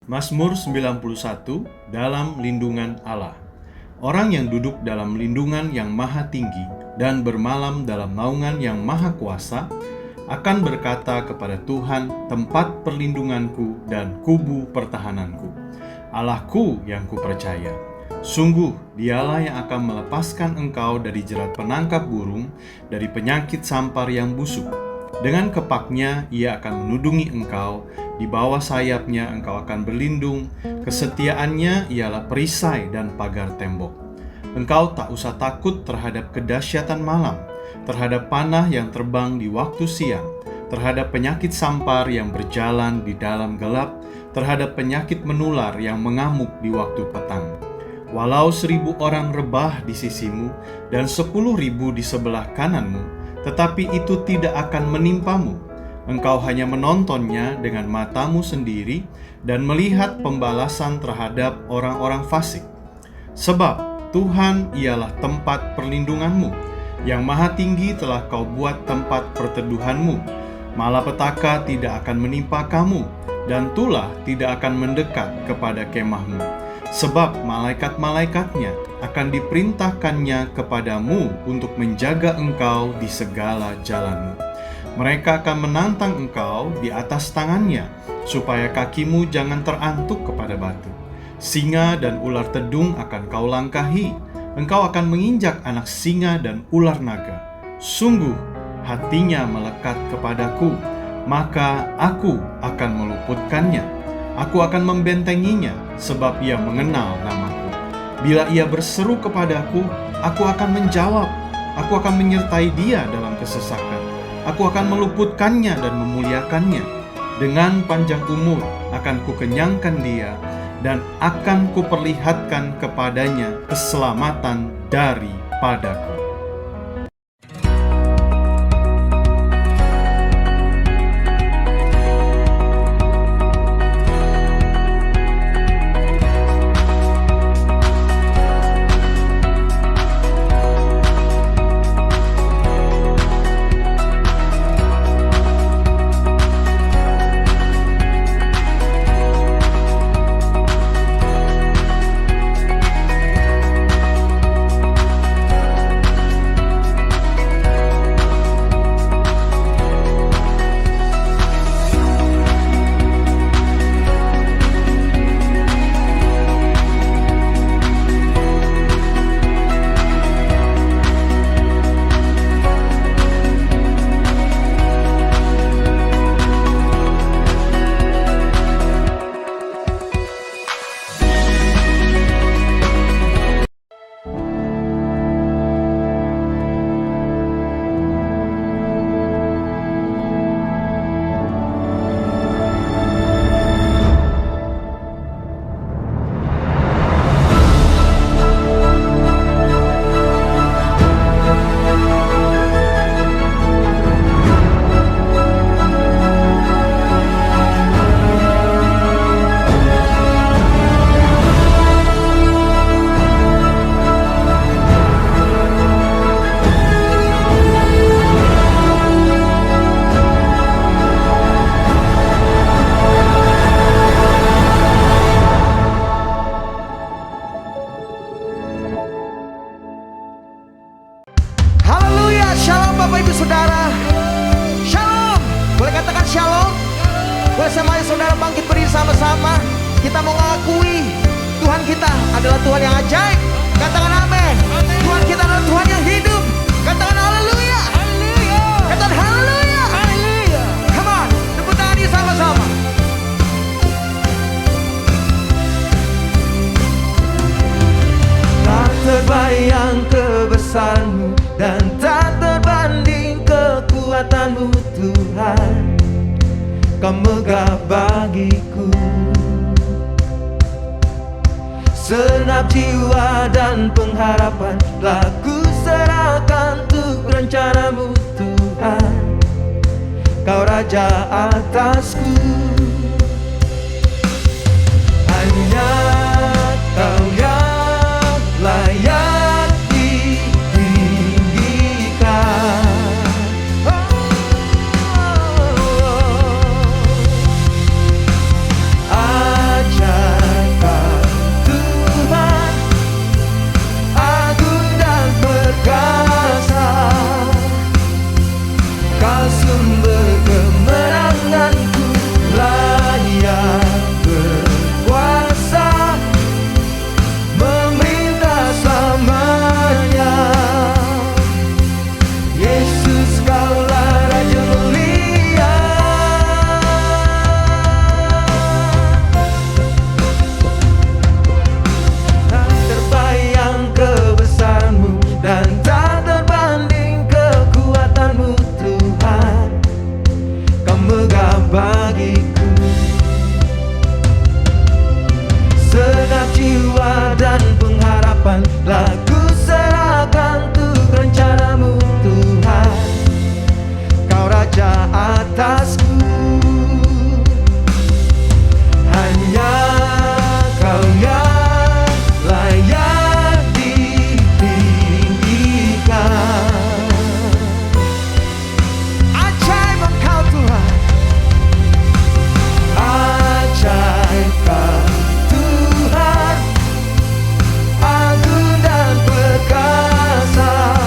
Mazmur 91, dalam lindungan Allah. Orang yang duduk dalam lindungan yang maha tinggi dan bermalam dalam naungan yang maha kuasa akan berkata kepada Tuhan, tempat perlindunganku dan kubu pertahananku, Allahku yang kupercaya. Sungguh dialah yang akan melepaskan engkau dari jerat penangkap burung, dari penyakit sampar yang busuk. Dengan kepaknya ia akan menudungi engkau, di bawah sayapnya engkau akan berlindung, kesetiaannya ialah perisai dan pagar tembok. Engkau tak usah takut terhadap kedahsyatan malam, terhadap panah yang terbang di waktu siang, terhadap penyakit sampar yang berjalan di dalam gelap, terhadap penyakit menular yang mengamuk di waktu petang. Walau 1.000 orang rebah di sisimu dan 10.000 di sebelah kananmu, tetapi itu tidak akan menimpamu. Engkau hanya menontonnya dengan matamu sendiri dan melihat pembalasan terhadap orang-orang fasik. Sebab Tuhan ialah tempat perlindunganmu, yang maha tinggi telah kau buat tempat perteduhanmu. Malapetaka tidak akan menimpa kamu, dan tulah tidak akan mendekat kepada kemahmu. Sebab malaikat-malaikatnya akan diperintahkannya kepadamu untuk menjaga engkau di segala jalanmu. Mereka akan menantang engkau di atas tangannya, supaya kakimu jangan terantuk kepada batu. Singa dan ular tedung akan kau langkahi, engkau akan menginjak anak singa dan ular naga. Sungguh hatinya melekat kepadaku, maka aku akan meluputkannya. Aku akan membentenginya, sebab ia mengenal namaku. Bila ia berseru kepadaku, aku akan menjawab. Aku akan menyertai dia dalam kesesakan. Aku akan meluputkannya dan memuliakannya. Dengan panjang umur akan kukenyangkan dia, dan akan kuperlihatkan kepadanya keselamatan daripadaku. Bapak Ibu Saudara, Shalom. Boleh katakan Shalom? Boleh saya mari saudara bangkit berdiri sama-sama. Kita mau mengakui Tuhan kita adalah Tuhan yang ajaib. Katakan amin. Tuhan kita adalah Tuhan yang hidup. Katakan haleluya. Katakan haleluya. Come on, tepuk tangan ini sama-sama. Tak terbayang kebesaran-Mu dan tak terbanding kekuatan-Mu Tuhan. Kau megah bagiku senap jiwa dan pengharapan, telah ku serahkan untuk rencana-Mu Tuhan. Kau Raja atasku, hanya Kau yang layak ditinggikan. Ajaib atasku. Hanya Kau yang layak ditinggikan. Ajaib Engkau Tuhan, ajaib Kau Tuhan, agung dan perkasa.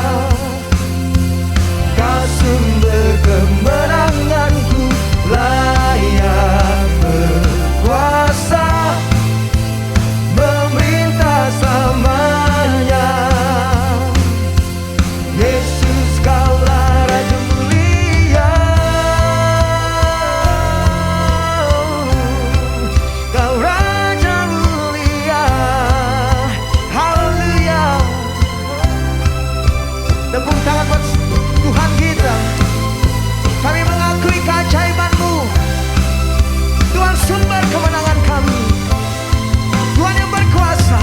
Kau sumber kemenanganku, layak berkuasa, memerintah selamanya. Yesus, Kaulah Raja mulia, Kau Raja mulia. Haleluya. Tepuk tangan buat Tuhan kita. Kami mengakui keajaiban-Mu, Tuhan sumber kemenangan kami, Tuhan yang berkuasa.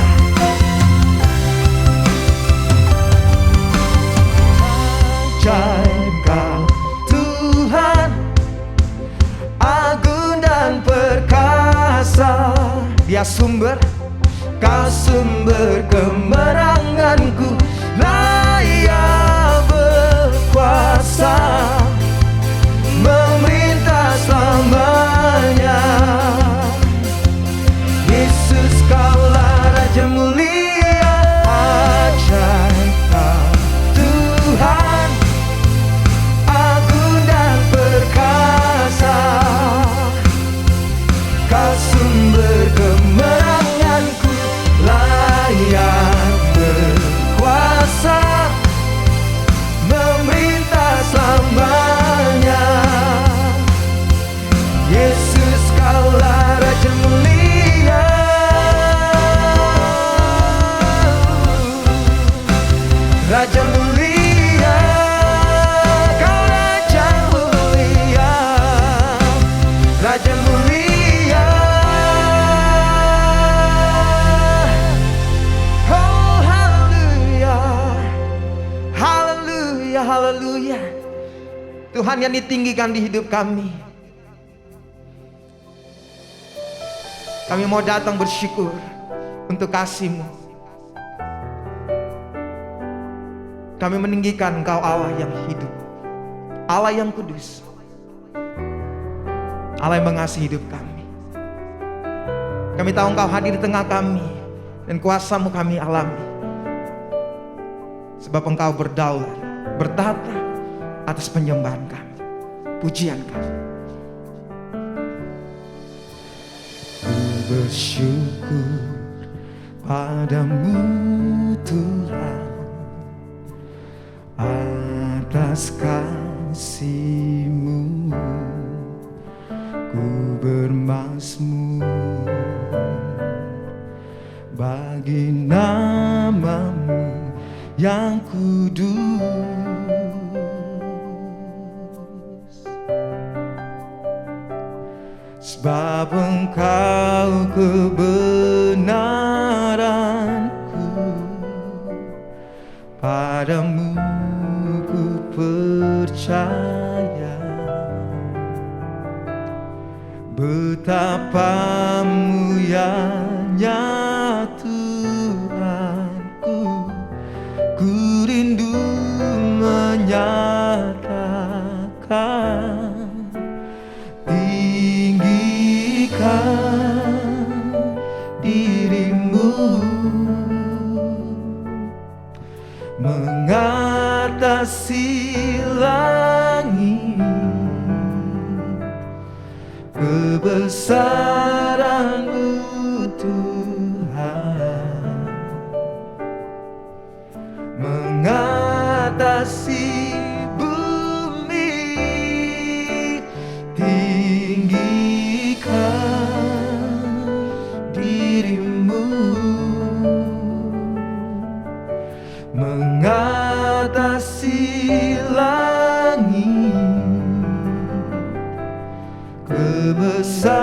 Ajaib Kau Tuhan, agung dan perkasa. Dia sumber, Kau sumber kemenanganku, layak berkuasa, memerintah selamanya. Yesus, Kaulah Raja mulia, ajaib Kau Tuhan, agung dan perkasa. Kau sumber kemenanganku, layak berkuasa, memerintah selamanya. Yesus, Kaulah Raja mulia, Raja mulia, Kau Raja mulia, Raja mulia. Oh haleluya, haleluya, haleluya. Tuhan yang ditinggikan di hidup kami, kami mau datang bersyukur untuk kasih-Mu. Kami meninggikan Engkau Allah yang hidup, Allah yang kudus, Allah yang mengasihi hidup kami. Kami tahu Engkau hadir di tengah kami, dan kuasa-Mu kami alami. Sebab Engkau berdaulat, bertata atas penyembahan kami, pujian kami. Bersyukur padamu Tuhan atas kasih-Mu, ku bermazmur bagi nama-Mu yang kudus. Sebab Engkau kebenaranku, padamu ku percaya. Betapa mulianya Tuhanku, ku rindu menyatakan, diri-Mu, mengatasi langit, kebesaran-Mu Tuhan, mengatasi bumi, tinggikan diri-Mu, mengatasi langit, kebesaran-Mu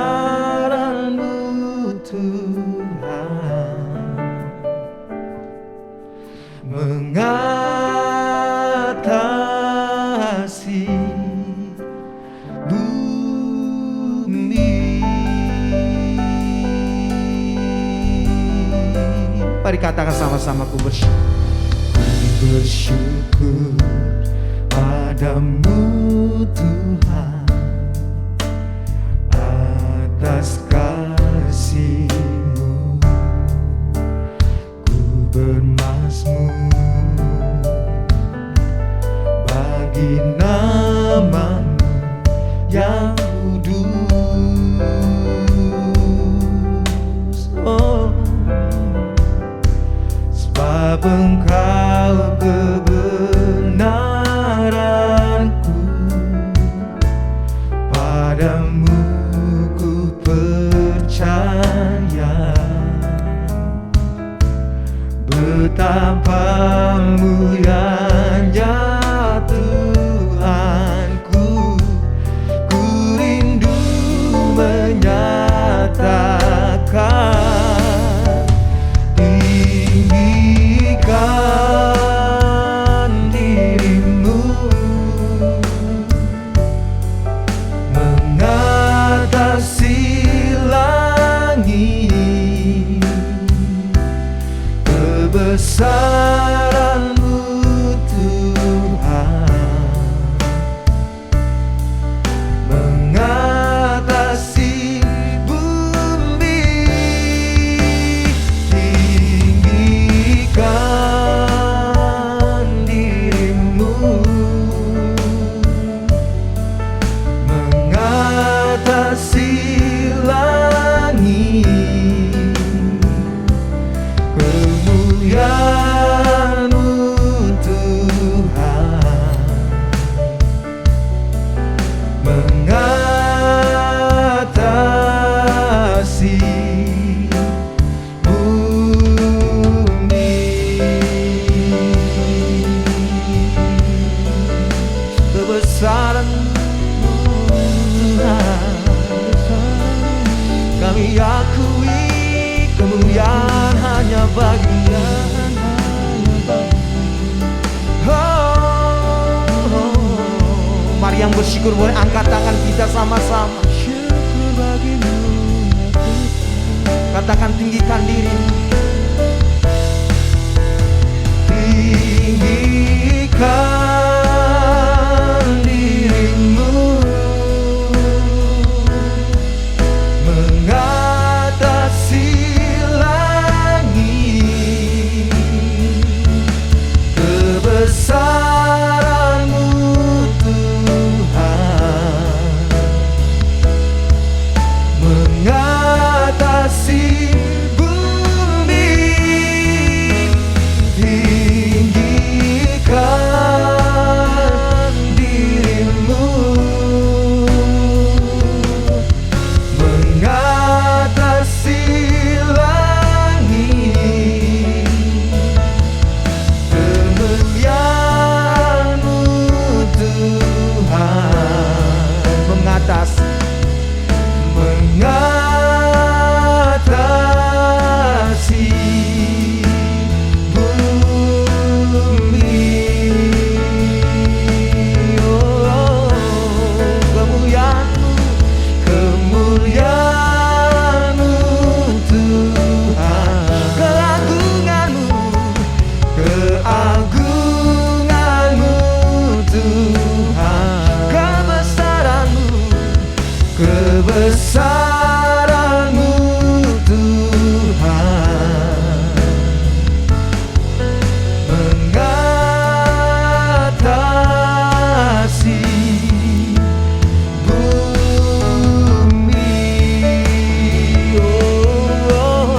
Tuhan, mengatasi bumi. Mari katakan sama-sama, ku bersyukur. Ku bersyukur padamu Tuhan atas kasih-Mu. Ku bermazmur bagi nama-Mu yang kudus. Oh, sebab Engkau kebenaranku, padamu ku percaya. Betapa mulianya Tuhanku, ku rindu menyatakan, tinggikan diri-Mu mengatasi langit, kebesaran-Mu Tuhan mengatasi bumi. Tinggikan diri-Mu mengatasi langit, kemuliaan-Mu Tuhan mengatasi bumi. Kebesaran-Mu Tuhan, kami akui kemuliaan hanya bagi-Mu. Mari yang bersyukur boleh angkat tangan kita sama-sama. Katakan, tinggikan diri-Mu. Tinggikan diri-Mu mengatasi langit, kebesaran-Mu Tuhan mengatasi bumi. Tinggikan diri-Mu mengatasi langit, kemuliaan-Mu Tuhan mengatasi bumi. Oh, kemuliaan-Mu, kemuliaan-Mu Tuhan, keagungan-Mu, keagungan-Mu Tuhan, kebesaran-Mu, kebesaran-Mu Tuhan mengatasi bumi. Oh,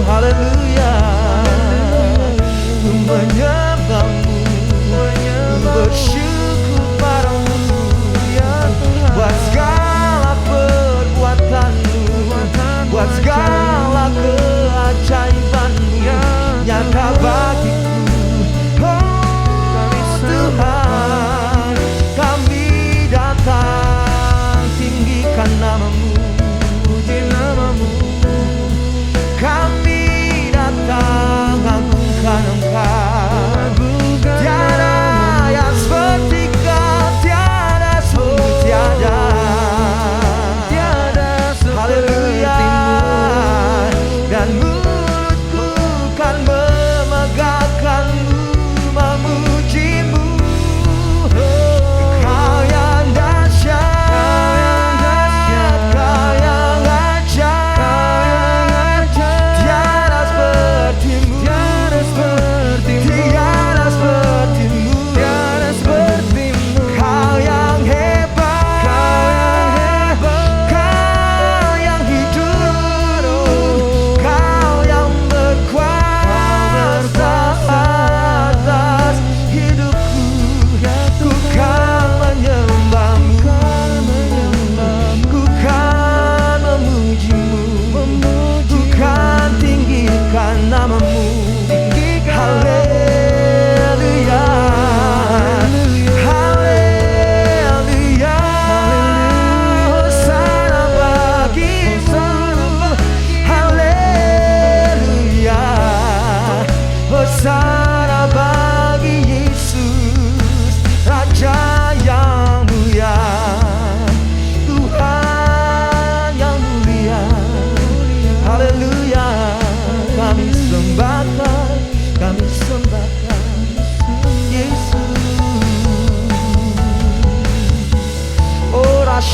haleluya. Ku menyembah-Mu, ku bersyukur padamu buat segala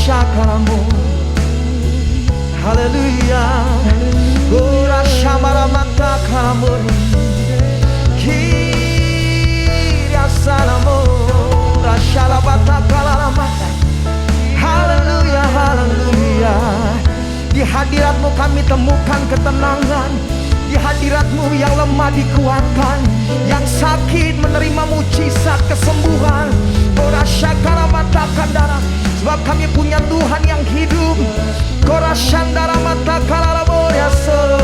syakaramu. Haleluya. Gora shamara mata karamu. Kiria sanamu. Rashala bata kalaramata. Haleluya, haleluya. Di hadiratmu kami temukan ketenangan. Di hadiratmu yang lemah dikuatkan, yang sakit menerima mujizat kesembuhan. Ora syakara mata kandara, sebab kami punya Tuhan yang hidup. Ora shandara mata kalala boyase.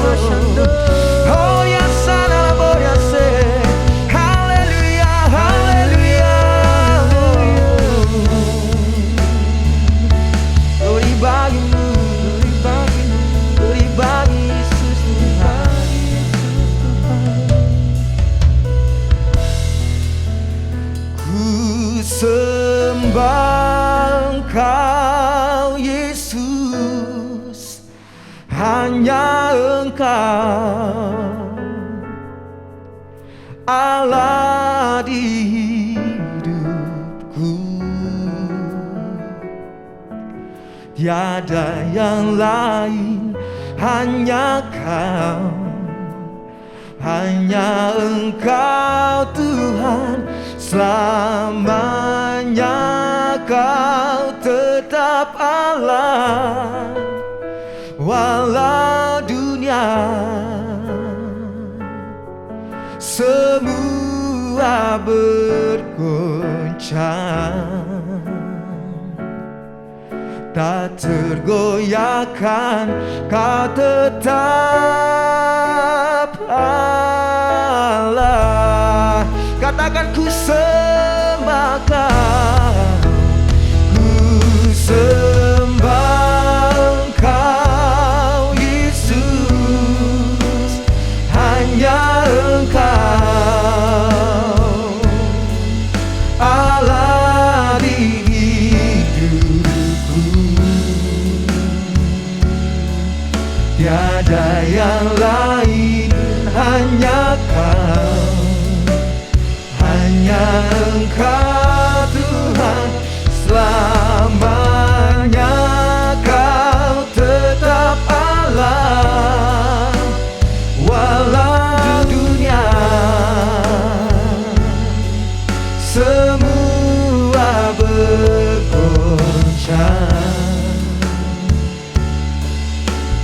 Oh ya sana boyase. Haleluya, haleluya. Glory bagimu, glory bagimu, glory bagi Yesus Tuhan. Sembah Engkau Yesus, hanya Engkau Allah di hidupku. Tiada yang lain, hanya Kau, hanya Engkau Tuhan. Selamanya Kau tetap Allah, walau dunia semua bergoncang, tak tergoyahkan Kau tetap Allah. Katakan ku sembah Kau, ku sembah Engkau Yesus, hanya Engkau Allah di hidupku. Tiada yang lain, hanya Kau, hanya Engkau Tuhan. Selamanya Kau tetap Allah, walau dunia semua bergoncang,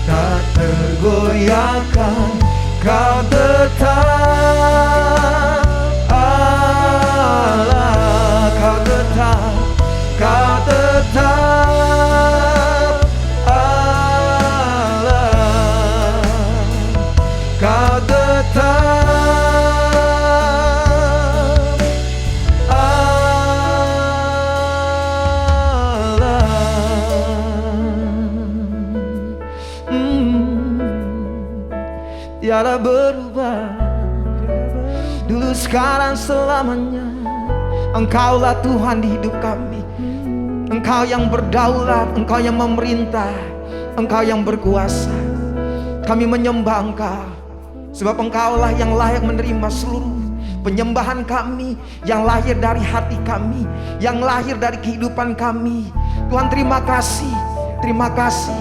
tak tergoyahkan Kau tetap Allah. Kau tetap, Kau tetap Allah. Kau tetap Allah. Tiada berubah, dulu sekarang selamanya. Engkaulah Tuhan di hidup kami. Engkau yang berdaulat, Engkau yang memerintah, Engkau yang berkuasa. Kami menyembah Engkau, sebab Engkaulah yang layak menerima seluruh penyembahan kami, yang lahir dari hati kami, yang lahir dari kehidupan kami. Tuhan, terima kasih, terima kasih.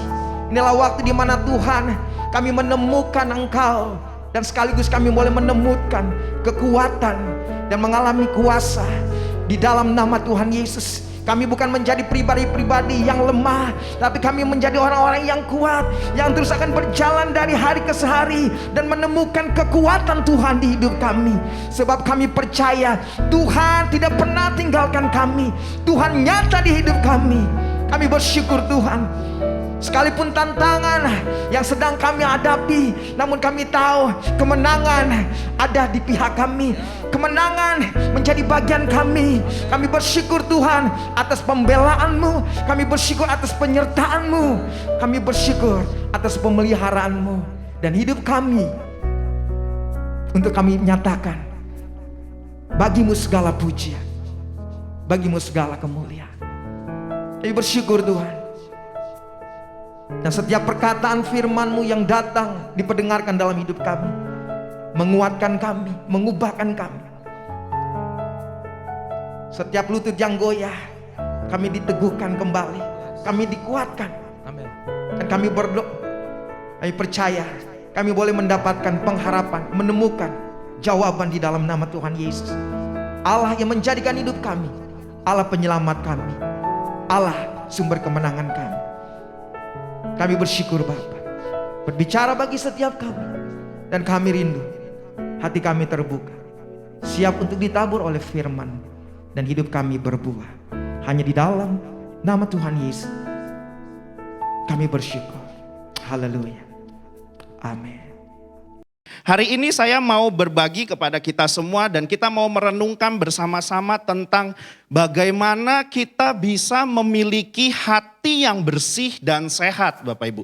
Inilah waktu di mana Tuhan, kami menemukan Engkau, dan sekaligus kami boleh menemukan kekuatan dan mengalami kuasa di dalam nama Tuhan Yesus. Kami bukan menjadi pribadi-pribadi yang lemah, tapi kami menjadi orang-orang yang kuat, yang terus akan berjalan dari hari ke hari dan menemukan kekuatan Tuhan di hidup kami. Sebab kami percaya Tuhan tidak pernah tinggalkan kami. Tuhan nyata di hidup kami. Kami bersyukur Tuhan. Sekalipun tantangan yang sedang kami hadapi, namun kami tahu kemenangan ada di pihak kami. Kemenangan menjadi bagian kami. Kami bersyukur Tuhan atas pembelaanmu. Kami bersyukur atas penyertaanmu. Kami bersyukur atas pemeliharaanmu. Dan hidup kami untuk kami nyatakan, bagimu segala pujian, bagimu segala kemuliaan. Kami bersyukur Tuhan. Dan setiap perkataan firman-Mu yang datang diperdengarkan dalam hidup kami, menguatkan kami, mengubahkan kami. Setiap lutut yang goyah, kami diteguhkan kembali. kami dikuatkan. Amin. Dan kami berdoa, kami percaya kami boleh mendapatkan pengharapan, menemukan jawaban di dalam nama Tuhan Yesus. Allah yang menjadikan hidup kami, Allah penyelamat kami, Allah sumber kemenangan kami. Kami bersyukur Bapa, berbicara bagi setiap kami, dan kami rindu hati kami terbuka, siap untuk ditabur oleh firman, dan hidup kami berbuah hanya di dalam nama Tuhan Yesus. Kami bersyukur. Haleluya. Amin. Hari ini saya mau berbagi kepada kita semua dan kita mau merenungkan bersama-sama tentang bagaimana kita bisa memiliki hati yang bersih dan sehat, Bapak Ibu.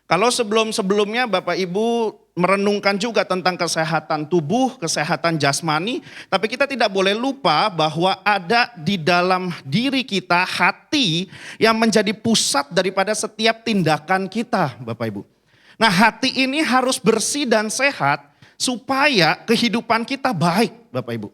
Kalau sebelum-sebelumnya Bapak Ibu merenungkan juga tentang kesehatan tubuh, kesehatan jasmani, tapi kita tidak boleh lupa bahwa ada di dalam diri kita hati yang menjadi pusat daripada setiap tindakan kita, Bapak Ibu. Nah, hati ini harus bersih dan sehat supaya kehidupan kita baik, Bapak Ibu.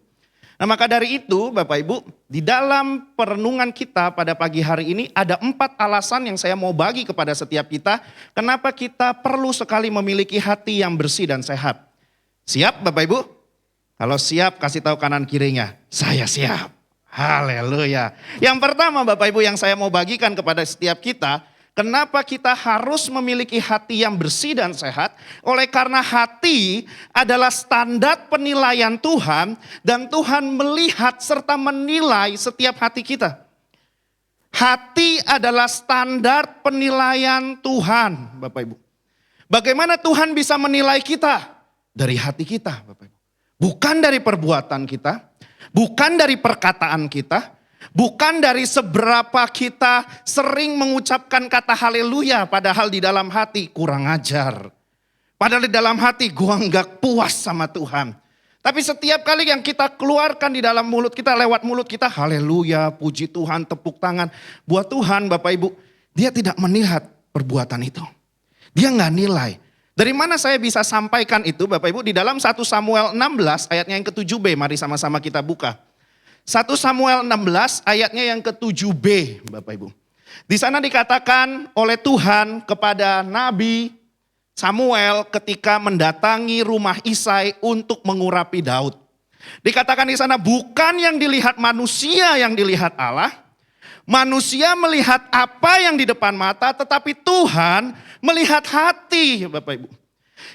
Nah, maka dari itu Bapak Ibu, di dalam perenungan kita pada pagi hari ini ada 4 alasan yang saya mau bagi kepada setiap kita. Kenapa kita perlu sekali memiliki hati yang bersih dan sehat. Siap Bapak Ibu? Kalau siap kasih tahu kanan kirinya, saya siap. Haleluya. Yang pertama Bapak Ibu yang saya mau bagikan kepada setiap kita, kenapa kita harus memiliki hati yang bersih dan sehat? Oleh karena hati adalah standar penilaian Tuhan dan Tuhan melihat serta menilai setiap hati kita. Hati adalah standar penilaian Tuhan, Bapak Ibu. Bagaimana Tuhan bisa menilai kita? Dari hati kita, Bapak Ibu. Bukan dari perbuatan kita, bukan dari perkataan kita, bukan dari seberapa kita sering mengucapkan kata haleluya padahal di dalam hati kurang ajar. Padahal di dalam hati gua enggak puas sama Tuhan. Tapi setiap kali yang kita keluarkan di dalam mulut kita, lewat mulut kita haleluya, puji Tuhan, tepuk tangan. Buat Tuhan Bapak Ibu, dia tidak melihat perbuatan itu. Dia enggak nilai. Dari mana saya bisa sampaikan itu Bapak Ibu? Di dalam 1 Samuel 16 ayatnya yang ke-7b, mari sama-sama kita buka. 1 Samuel 16 ayatnya yang ke-7b Bapak Ibu. Di sana dikatakan oleh Tuhan kepada Nabi Samuel ketika mendatangi rumah Isai untuk mengurapi Daud. Dikatakan di sana bukan yang dilihat manusia yang dilihat Allah. Manusia melihat apa yang di depan mata tetapi Tuhan melihat hati Bapak Ibu.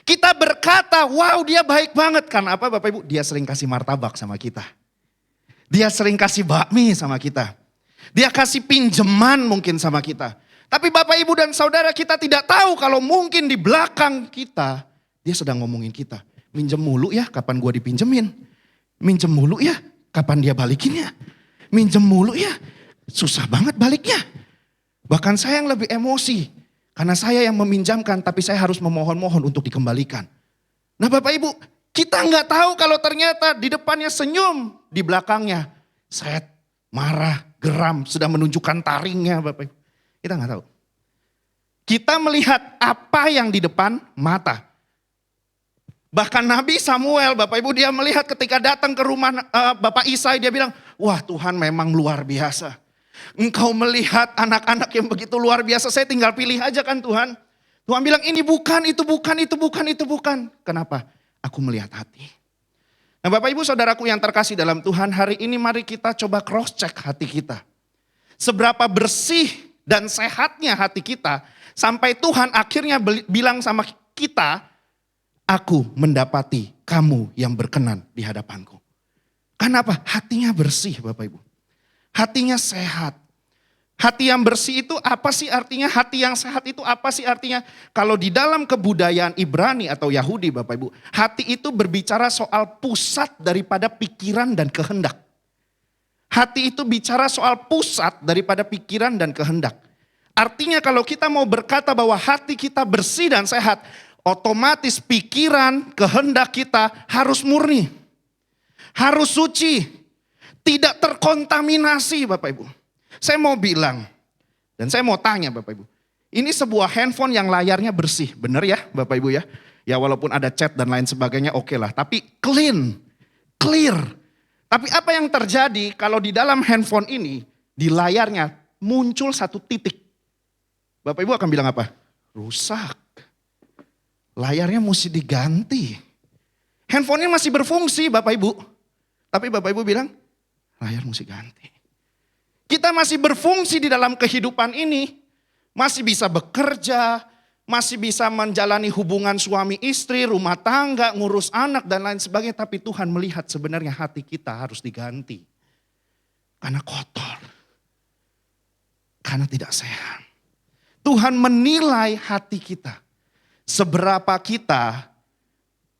Kita berkata wow dia baik banget kan apa Bapak Ibu? Dia sering kasih martabak sama kita. Dia sering kasih bakmi sama kita. Dia kasih pinjaman mungkin sama kita. Tapi Bapak Ibu dan Saudara kita tidak tahu kalau mungkin di belakang kita dia sedang ngomongin kita. Minjem mulu ya kapan gua dipinjemin. Minjem mulu ya kapan dia balikinnya. Minjem mulu ya susah banget baliknya. Bahkan saya yang lebih emosi. Karena saya yang meminjamkan tapi saya harus memohon-mohon untuk dikembalikan. Nah Bapak Ibu kita nggak tahu kalau ternyata di depannya senyum, di belakangnya set, marah, geram, sudah menunjukkan taringnya Bapak Ibu. Kita nggak tahu. Kita melihat apa yang di depan mata. Bahkan Nabi Samuel Bapak Ibu dia melihat ketika datang ke rumah Bapak Isai dia bilang, wah Tuhan memang luar biasa. Engkau melihat anak-anak yang begitu luar biasa, saya tinggal pilih aja kan Tuhan. Tuhan bilang ini bukan, itu bukan, itu bukan, itu bukan. Kenapa? Aku melihat hati. Nah Bapak Ibu Saudaraku yang terkasih dalam Tuhan, hari ini mari kita coba cross check hati kita. Seberapa bersih dan sehatnya hati kita, sampai Tuhan akhirnya bilang sama kita, aku mendapati kamu yang berkenan di hadapanku. Kenapa? Hatinya bersih Bapak Ibu. Hatinya sehat. Hati yang bersih itu apa sih artinya? Hati yang sehat itu apa sih artinya? Kalau di dalam kebudayaan Ibrani atau Yahudi Bapak Ibu, hati itu berbicara soal pusat daripada pikiran dan kehendak. Hati itu bicara soal pusat daripada pikiran dan kehendak. Artinya kalau kita mau berkata bahwa hati kita bersih dan sehat, otomatis pikiran, kehendak kita harus murni. Harus suci. Tidak terkontaminasi Bapak Ibu. Saya mau bilang, dan saya mau tanya Bapak Ibu. Ini sebuah handphone yang layarnya bersih, benar ya Bapak Ibu ya? Ya walaupun ada chat dan lain sebagainya oke lah. Tapi clean, clear. Tapi apa yang terjadi kalau di dalam handphone ini, di layarnya muncul satu titik. Bapak Ibu akan bilang apa? Rusak. Layarnya mesti diganti. Handphonenya masih berfungsi Bapak Ibu. Tapi Bapak Ibu bilang, layar mesti ganti. Kita masih berfungsi di dalam kehidupan ini. Masih bisa bekerja, masih bisa menjalani hubungan suami istri, rumah tangga, ngurus anak dan lain sebagainya. Tapi Tuhan melihat sebenarnya hati kita harus diganti. Karena kotor. Karena tidak sehat. Tuhan menilai hati kita. Seberapa kita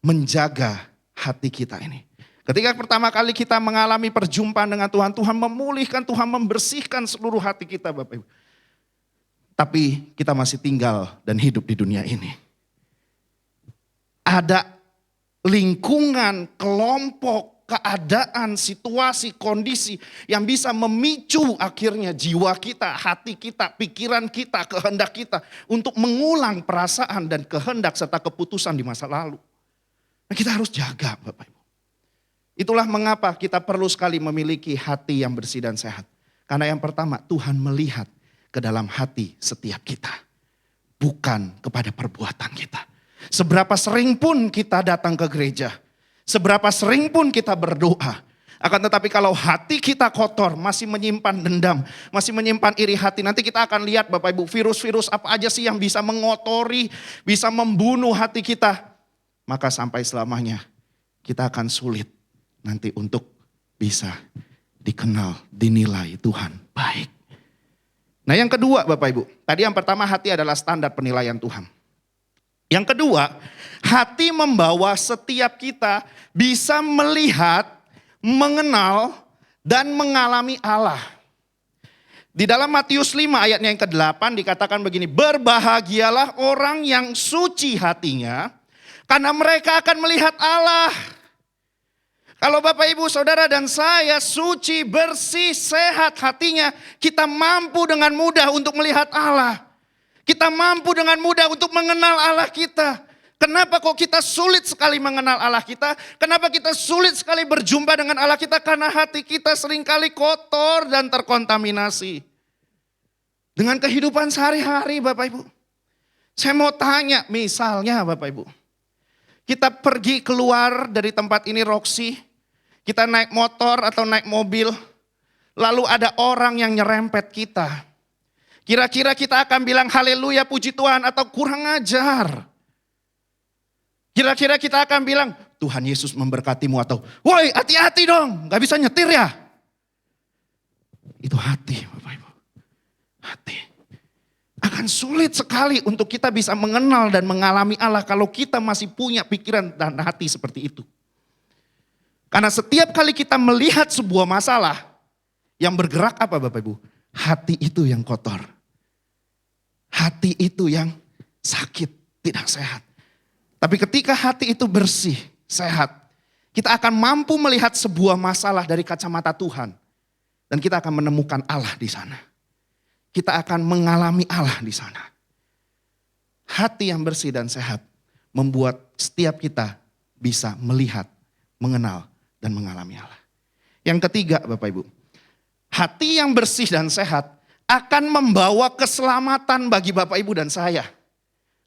menjaga hati kita ini. Ketika pertama kali kita mengalami perjumpaan dengan Tuhan, Tuhan memulihkan, Tuhan membersihkan seluruh hati kita Bapak Ibu. Tapi kita masih tinggal dan hidup di dunia ini. Ada lingkungan, kelompok, keadaan, situasi, kondisi yang bisa memicu akhirnya jiwa kita, hati kita, pikiran kita, kehendak kita untuk mengulang perasaan dan kehendak serta keputusan di masa lalu. Nah, kita harus jaga Bapak Ibu. Itulah mengapa kita perlu sekali memiliki hati yang bersih dan sehat. Karena yang pertama, Tuhan melihat ke dalam hati setiap kita. Bukan kepada perbuatan kita. Seberapa sering pun kita datang ke gereja. Seberapa sering pun kita berdoa. Akan tetapi kalau hati kita kotor, masih menyimpan dendam, masih menyimpan iri hati. Nanti kita akan lihat Bapak Ibu, virus-virus apa aja sih yang bisa mengotori, bisa membunuh hati kita. Maka sampai selamanya kita akan sulit nanti untuk bisa dikenal, dinilai Tuhan baik. Nah yang kedua Bapak Ibu, tadi yang pertama hati adalah standar penilaian Tuhan. Yang kedua, hati membawa setiap kita bisa melihat, mengenal, dan mengalami Allah. Di dalam Matius 5 ayatnya yang ke-8 dikatakan begini, berbahagialah orang yang suci hatinya, karena mereka akan melihat Allah. Kalau Bapak Ibu Saudara dan saya suci, bersih, sehat hatinya, kita mampu dengan mudah untuk melihat Allah. Kita mampu dengan mudah untuk mengenal Allah kita. Kenapa kok kita sulit sekali mengenal Allah kita? Kenapa kita sulit sekali berjumpa dengan Allah kita? Karena hati kita seringkali kotor dan terkontaminasi. Dengan kehidupan sehari-hari Bapak Ibu. Saya mau tanya misalnya Bapak Ibu. Kita pergi keluar dari tempat ini Roxy. Kita naik motor atau naik mobil, lalu ada orang yang nyerempet kita. Kira-kira kita akan bilang haleluya puji Tuhan atau kurang ajar. Kira-kira kita akan bilang Tuhan Yesus memberkatimu atau woi hati-hati dong gak bisa nyetir ya. Itu hati Bapak Ibu. Hati. Akan sulit sekali untuk kita bisa mengenal dan mengalami Allah kalau kita masih punya pikiran dan hati seperti itu. Karena setiap kali kita melihat sebuah masalah, yang bergerak apa Bapak Ibu? Hati itu yang kotor. Hati itu yang sakit, tidak sehat. Tapi ketika hati itu bersih, sehat, kita akan mampu melihat sebuah masalah dari kacamata Tuhan. Dan kita akan menemukan Allah di sana. Kita akan mengalami Allah di sana. Hati yang bersih dan sehat membuat setiap kita bisa melihat, mengenal, dan mengalami Allah. Yang ketiga Bapak Ibu, hati yang bersih dan sehat akan membawa keselamatan bagi Bapak Ibu dan saya.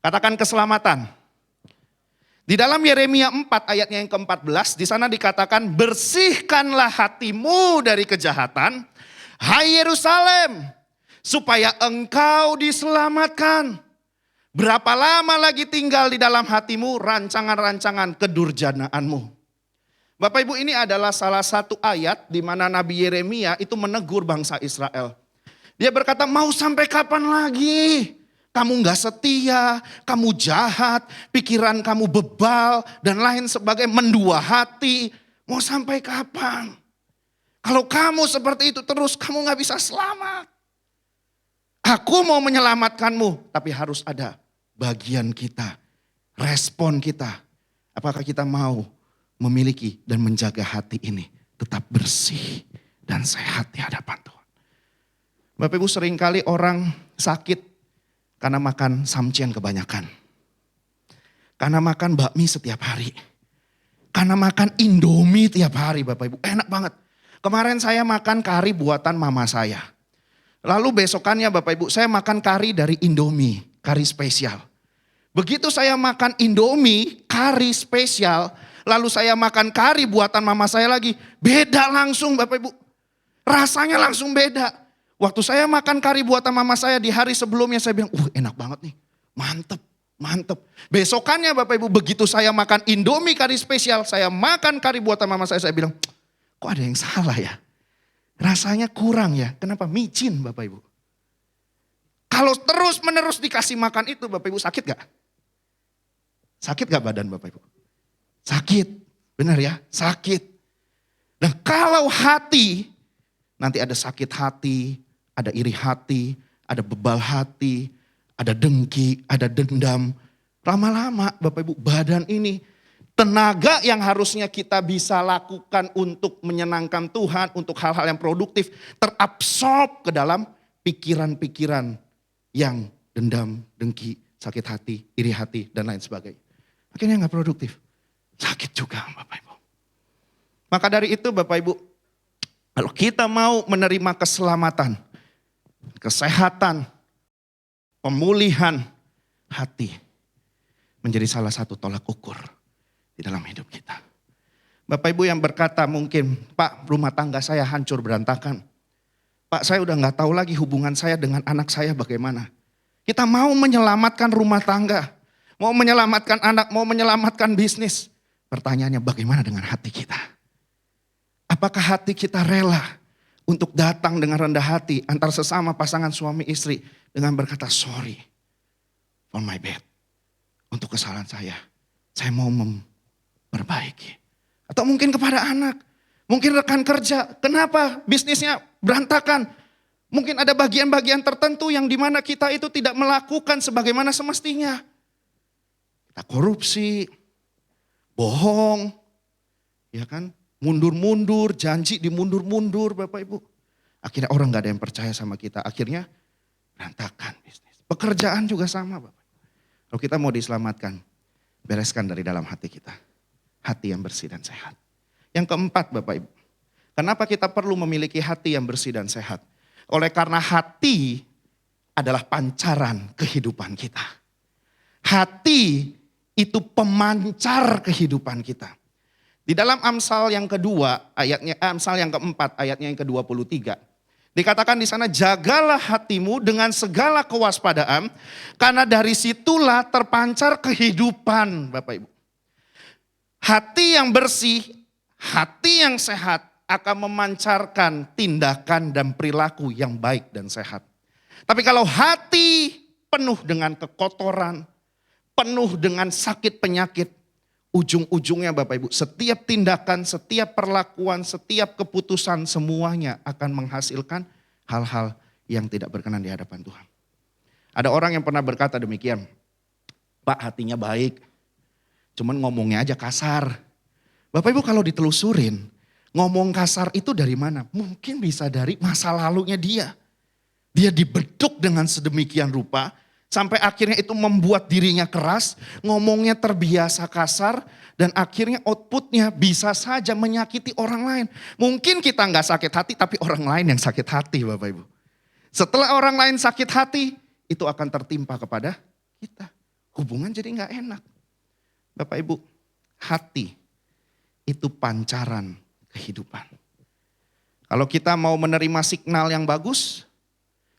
Katakan keselamatan. Di dalam Yeremia 4 ayatnya yang ke-14, di sana dikatakan bersihkanlah hatimu dari kejahatan, hai Yerusalem, supaya engkau diselamatkan. Berapa lama lagi tinggal di dalam hatimu rancangan-rancangan kedurjanaanmu. Bapak Ibu ini adalah salah satu ayat di mana Nabi Yeremia itu menegur bangsa Israel. Dia berkata mau sampai kapan lagi? Kamu gak setia, kamu jahat, pikiran kamu bebal dan lain sebagainya, mendua hati. Mau sampai kapan? Kalau kamu seperti itu terus kamu gak bisa selamat. Aku mau menyelamatkanmu tapi harus ada bagian kita, respon kita. Apakah kita mau memiliki dan menjaga hati ini tetap bersih dan sehat di hadapan Tuhan. Bapak Ibu seringkali orang sakit karena makan samcian kebanyakan. Karena makan bakmi setiap hari. Karena makan Indomie tiap hari Bapak Ibu. Enak banget. Kemarin saya makan kari buatan mama saya. Lalu besokannya Bapak Ibu, saya makan kari dari Indomie, kari spesial. Begitu saya makan Indomie, kari spesial, lalu saya makan kari buatan mama saya lagi, beda langsung Bapak Ibu. Rasanya langsung beda. Waktu saya makan kari buatan mama saya di hari sebelumnya, saya bilang, enak banget nih, mantep, mantep. Besokannya Bapak Ibu, begitu saya makan Indomie kari spesial, saya makan kari buatan mama saya bilang, kok ada yang salah ya? Rasanya kurang ya. Kenapa? Micin Bapak Ibu. Kalau terus menerus dikasih makan itu Bapak Ibu sakit gak? Sakit gak badan Bapak Ibu? Sakit. Benar ya? Sakit. Dan kalau hati, nanti ada sakit hati, ada iri hati, ada bebal hati, ada dengki, ada dendam. Lama-lama Bapak Ibu badan ini, tenaga yang harusnya kita bisa lakukan untuk menyenangkan Tuhan, untuk hal-hal yang produktif, terabsorb ke dalam pikiran-pikiran yang dendam, dengki, sakit hati, iri hati, dan lain sebagainya. Akhirnya gak produktif. Sakit juga Bapak Ibu. Maka dari itu Bapak Ibu, kalau kita mau menerima keselamatan, kesehatan, pemulihan hati, menjadi salah satu tolak ukur di dalam hidup kita. Bapak Ibu yang berkata mungkin, Pak rumah tangga saya hancur berantakan. Pak saya udah gak tahu lagi hubungan saya dengan anak saya bagaimana. Kita mau menyelamatkan rumah tangga, mau menyelamatkan anak, mau menyelamatkan bisnis. Pertanyaannya bagaimana dengan hati kita? Apakah hati kita rela untuk datang dengan rendah hati antar sesama pasangan suami istri dengan berkata sorry for my bad. Untuk kesalahan saya mau perbaiki. Atau mungkin kepada anak, mungkin rekan kerja, kenapa bisnisnya berantakan? Mungkin ada bagian-bagian tertentu yang dimana kita itu tidak melakukan sebagaimana semestinya. Kita korupsi, bohong, ya kan? Mundur-mundur, janji dimundur-mundur Bapak Ibu. Akhirnya orang gak ada yang percaya sama kita, akhirnya berantakan bisnis. Pekerjaan juga sama Bapak. Kalau kita mau diselamatkan, bereskan dari dalam hati kita. Hati yang bersih dan sehat. Yang keempat Bapak Ibu, kenapa kita perlu memiliki hati yang bersih dan sehat? Oleh karena hati adalah pancaran kehidupan kita. Hati itu pemancar kehidupan kita. Di dalam Amsal yang kedua, Amsal yang keempat, ayatnya yang ke-23. Dikatakan di sana, jagalah hatimu dengan segala kewaspadaan, karena dari situlah terpancar kehidupan, Bapak Ibu. Hati yang bersih, hati yang sehat akan memancarkan tindakan dan perilaku yang baik dan sehat. Tapi kalau hati penuh dengan kekotoran, penuh dengan sakit penyakit, ujung-ujungnya Bapak Ibu, setiap tindakan, setiap perlakuan, setiap keputusan semuanya akan menghasilkan hal-hal yang tidak berkenan di hadapan Tuhan. Ada orang yang pernah berkata demikian, Pak hatinya baik, cuman ngomongnya aja kasar. Bapak Ibu kalau ditelusurin, ngomong kasar itu dari mana? Mungkin bisa dari masa lalunya dia. Dia dibeduk dengan sedemikian rupa, sampai akhirnya itu membuat dirinya keras, ngomongnya terbiasa kasar, dan akhirnya outputnya bisa saja menyakiti orang lain. Mungkin kita nggak sakit hati, tapi orang lain yang sakit hati Bapak Ibu. Setelah orang lain sakit hati, itu akan tertimpa kepada kita. Hubungan jadi nggak enak. Bapak Ibu, hati itu pancaran kehidupan. Kalau kita mau menerima signal yang bagus,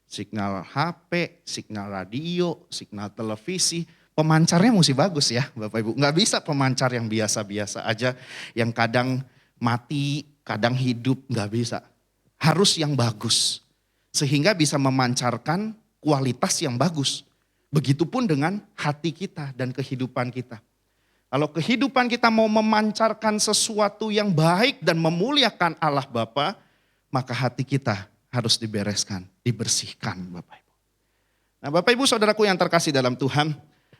signal HP, signal radio, signal televisi, pemancarnya mesti bagus ya Bapak Ibu. Nggak bisa pemancar yang biasa-biasa aja, yang kadang mati, kadang hidup, nggak bisa. Harus yang bagus, sehingga bisa memancarkan kualitas yang bagus. Begitupun dengan hati kita dan kehidupan kita. Kalau kehidupan kita mau memancarkan sesuatu yang baik dan memuliakan Allah Bapa, maka hati kita harus dibereskan, dibersihkan Bapak Ibu. Nah Bapak Ibu saudaraku yang terkasih dalam Tuhan,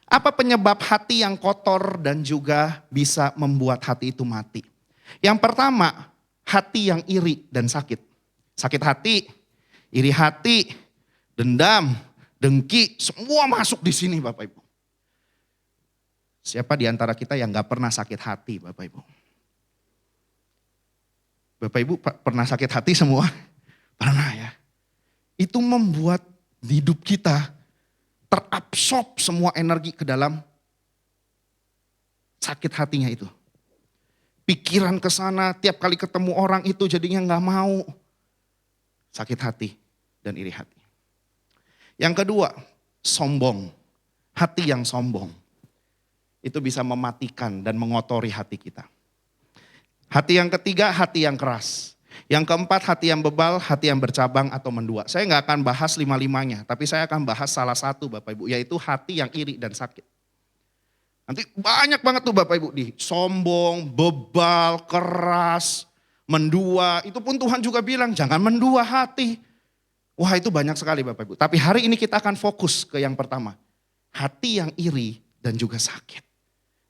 apa penyebab hati yang kotor dan juga bisa membuat hati itu mati? Yang pertama, hati yang iri dan sakit. Sakit hati, iri hati, dendam, dengki, semua masuk di sini Bapak Ibu. Siapa di antara kita yang gak pernah sakit hati Bapak Ibu? Bapak Ibu pernah sakit hati semua? Pernah ya. itu membuat hidup kita terabsorb semua energi ke dalam sakit hatinya itu. Pikiran ke sana, tiap kali ketemu orang itu jadinya nggak mau. Sakit hati dan iri hati. Yang kedua, sombong. Hati yang sombong. Itu bisa mematikan dan mengotori hati kita. Hati yang ketiga, hati yang keras. Yang keempat, hati yang bebal, hati yang bercabang atau mendua. Saya nggak akan bahas lima-limanya, tapi saya akan bahas salah satu Bapak Ibu, yaitu hati yang iri dan sakit. Nanti banyak banget tuh Bapak Ibu di sombong, bebal, keras, mendua. Itu pun Tuhan juga bilang jangan mendua hati. Wah itu banyak sekali Bapak Ibu. Tapi hari ini kita akan fokus ke yang pertama. Hati yang iri dan juga sakit.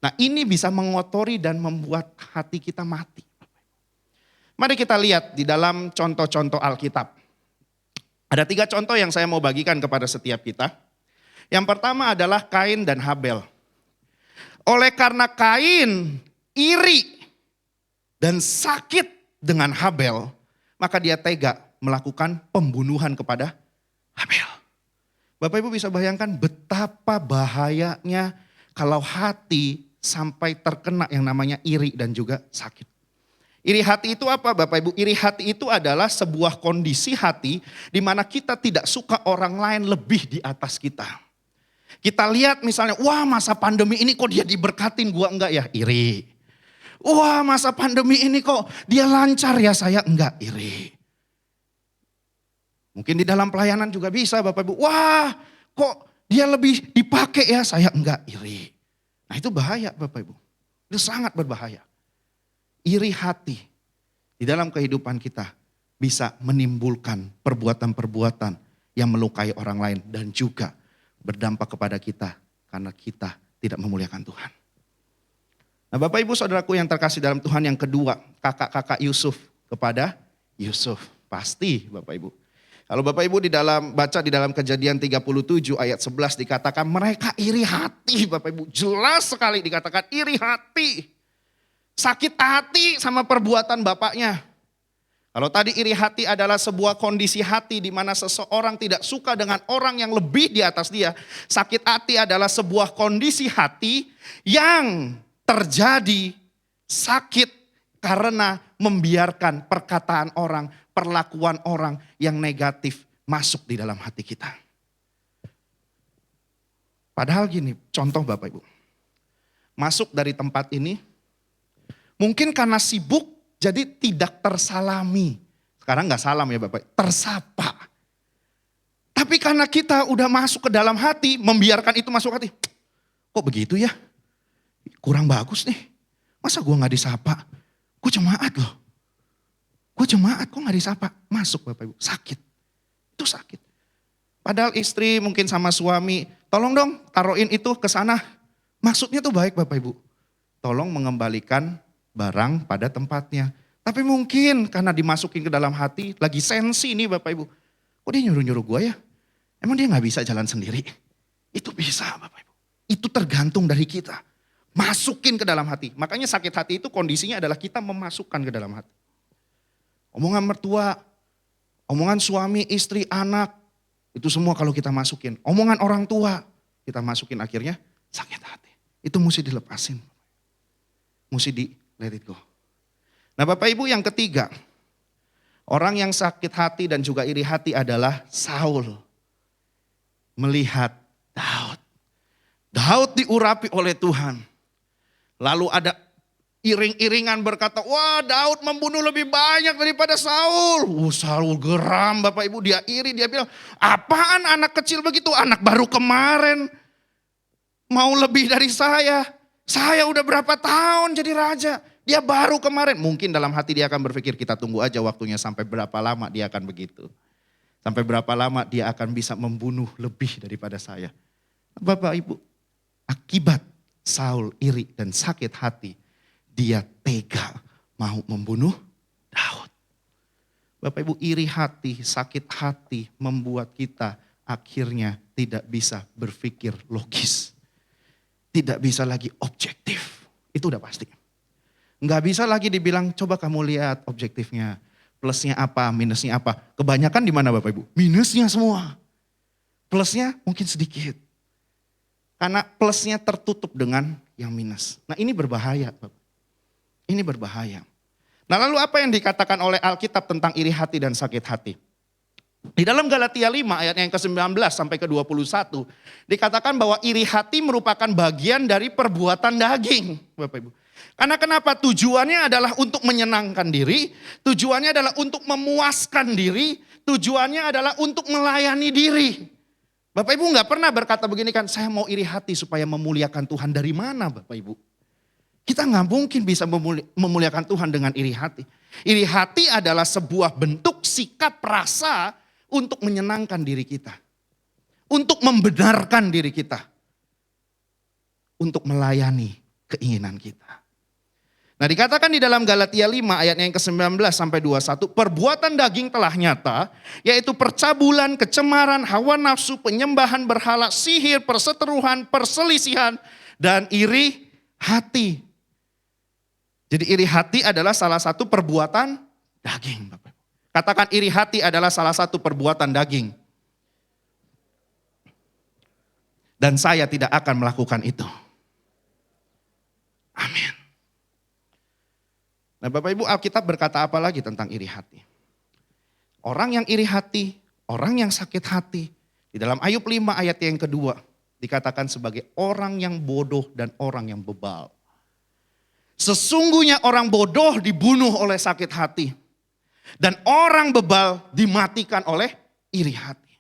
Nah ini bisa mengotori dan membuat hati kita mati. Mari kita lihat di dalam contoh-contoh Alkitab. Ada 3 contoh yang saya mau bagikan kepada setiap kita. Yang pertama adalah Kain dan Habel. Oleh karena Kain iri dan sakit dengan Habel, maka dia tega melakukan pembunuhan kepada Habel. Bapak Ibu bisa bayangkan betapa bahayanya kalau hati sampai terkena yang namanya iri dan juga sakit. Iri hati itu apa Bapak Ibu? Iri hati itu adalah sebuah kondisi hati di mana kita tidak suka orang lain lebih di atas kita. Kita lihat misalnya, wah masa pandemi ini kok dia diberkatin, gua enggak ya, iri. Wah masa pandemi ini kok dia lancar ya, saya enggak, iri. Mungkin di dalam pelayanan juga bisa Bapak Ibu, wah kok dia lebih dipakai ya, saya enggak, iri. Nah itu bahaya Bapak Ibu, itu sangat berbahaya. Iri hati di dalam kehidupan kita bisa menimbulkan perbuatan-perbuatan yang melukai orang lain dan juga berdampak kepada kita karena kita tidak memuliakan Tuhan. Nah Bapak Ibu saudaraku yang terkasih dalam Tuhan, yang kedua, kakak-kakak Yusuf kepada Yusuf. Pasti Bapak Ibu. Kalau Bapak Ibu baca di dalam Kejadian 37 ayat 11 dikatakan mereka iri hati Bapak Ibu. Jelas sekali dikatakan iri hati. Sakit hati sama perbuatan bapaknya. Kalau tadi iri hati adalah sebuah kondisi hati di mana seseorang tidak suka dengan orang yang lebih di atas dia. Sakit hati adalah sebuah kondisi hati yang terjadi sakit karena membiarkan perkataan orang, perlakuan orang yang negatif masuk di dalam hati kita. Padahal gini, contoh Bapak Ibu. Masuk dari tempat ini, mungkin karena sibuk, jadi tidak tersalami. Sekarang gak salam ya Bapak, tersapa. Tapi karena kita udah masuk ke dalam hati, membiarkan itu masuk hati. Kok begitu ya? Kurang bagus nih. Masa gue gak disapa? Gue jemaat loh. Gue jemaat kok gak disapa? Masuk Bapak Ibu, sakit. Itu sakit. Padahal istri mungkin sama suami, tolong dong taruhin itu ke sana. Maksudnya tuh baik Bapak Ibu. Tolong mengembalikan barang pada tempatnya. Tapi mungkin karena dimasukin ke dalam hati, lagi sensi nih Bapak Ibu. Kok dia nyuruh-nyuruh gue ya? Emang dia gak bisa jalan sendiri? Itu bisa Bapak Ibu. Itu tergantung dari kita. Masukin ke dalam hati. Makanya sakit hati itu kondisinya adalah kita memasukkan ke dalam hati. Omongan mertua, omongan suami, istri, anak. Itu semua kalau kita masukin. Omongan orang tua, kita masukin akhirnya sakit hati. Itu mesti dilepasin. Mesti let it go. Nah Bapak Ibu yang ketiga, orang yang sakit hati dan juga iri hati adalah Saul. Melihat Daud. Daud diurapi oleh Tuhan. Lalu ada iring-iringan berkata, wah Daud membunuh lebih banyak daripada Saul. Saul geram Bapak Ibu, dia iri, dia bilang, apaan anak kecil begitu, anak baru kemarin mau lebih dari saya. Saya udah berapa tahun jadi raja. Dia baru kemarin. Mungkin dalam hati dia akan berpikir kita tunggu aja waktunya sampai berapa lama dia akan begitu. Sampai berapa lama dia akan bisa membunuh lebih daripada saya. Bapak Ibu, akibat Saul iri dan sakit hati. Dia tega mau membunuh Daud. Bapak Ibu iri hati, sakit hati membuat kita akhirnya tidak bisa berpikir logis. Tidak bisa lagi objektif. Itu udah pasti. Nggak bisa lagi dibilang, coba kamu lihat objektifnya. Plusnya apa, minusnya apa. Kebanyakan di mana Bapak Ibu? Minusnya semua. Plusnya mungkin sedikit. Karena plusnya tertutup dengan yang minus. Nah ini berbahaya Bapak. Ini berbahaya. Nah lalu apa yang dikatakan oleh Alkitab tentang iri hati dan sakit hati? Di dalam Galatia 5 ayat yang ke-19 sampai ke-21 dikatakan bahwa iri hati merupakan bagian dari perbuatan daging, Bapak Ibu. Karena kenapa? Tujuannya adalah untuk menyenangkan diri, tujuannya adalah untuk memuaskan diri, tujuannya adalah untuk melayani diri. Bapak Ibu nggak pernah berkata begini kan, saya mau iri hati supaya memuliakan Tuhan. Dari mana Bapak Ibu? Kita nggak mungkin bisa memuliakan Tuhan dengan iri hati. Iri hati adalah sebuah bentuk sikap rasa untuk menyenangkan diri kita. Untuk membenarkan diri kita. Untuk melayani keinginan kita. Nah dikatakan di dalam Galatia 5 ayatnya yang ke-19 sampai 21. Perbuatan daging telah nyata. Yaitu percabulan, kecemaran, hawa nafsu, penyembahan berhala, sihir, perseteruhan, perselisihan. Dan iri hati. Jadi iri hati adalah salah satu perbuatan daging Bapak. Katakan iri hati adalah salah satu perbuatan daging. Dan saya tidak akan melakukan itu. Amin. Nah Bapak Ibu, Alkitab berkata apa lagi tentang iri hati? Orang yang iri hati, orang yang sakit hati. Di dalam Ayub 5 ayat yang kedua dikatakan sebagai orang yang bodoh dan orang yang bebal. Sesungguhnya orang bodoh dibunuh oleh sakit hati. Dan orang bebal dimatikan oleh iri hati.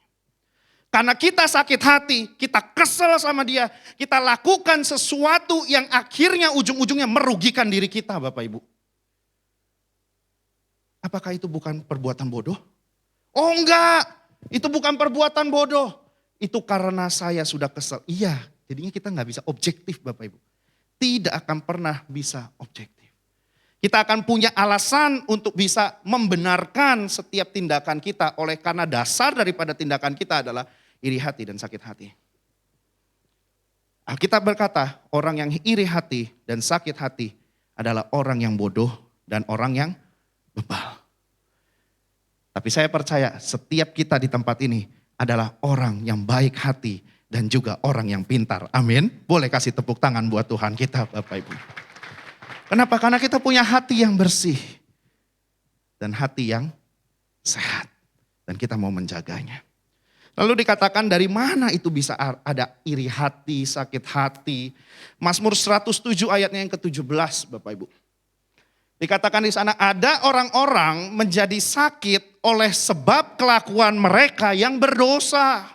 Karena kita sakit hati, kita kesel sama dia. Kita lakukan sesuatu yang akhirnya ujung-ujungnya merugikan diri kita Bapak Ibu. Apakah itu bukan perbuatan bodoh? Oh enggak, itu bukan perbuatan bodoh. Itu karena saya sudah kesel. Iya, jadinya kita nggak bisa objektif Bapak Ibu. Tidak akan pernah bisa objektif. Kita akan punya alasan untuk bisa membenarkan setiap tindakan kita oleh karena dasar daripada tindakan kita adalah iri hati dan sakit hati. Alkitab berkata orang yang iri hati dan sakit hati adalah orang yang bodoh dan orang yang bebal. Tapi saya percaya setiap kita di tempat ini adalah orang yang baik hati dan juga orang yang pintar. Amin. Boleh kasih tepuk tangan buat Tuhan kita Bapak Ibu. Kenapa? Karena kita punya hati yang bersih. Dan hati yang sehat. Dan kita mau menjaganya. Lalu dikatakan dari mana itu bisa ada iri hati, sakit hati. Mazmur 107 ayatnya yang ke-17 Bapak Ibu. Dikatakan di sana ada orang-orang menjadi sakit oleh sebab kelakuan mereka yang berdosa.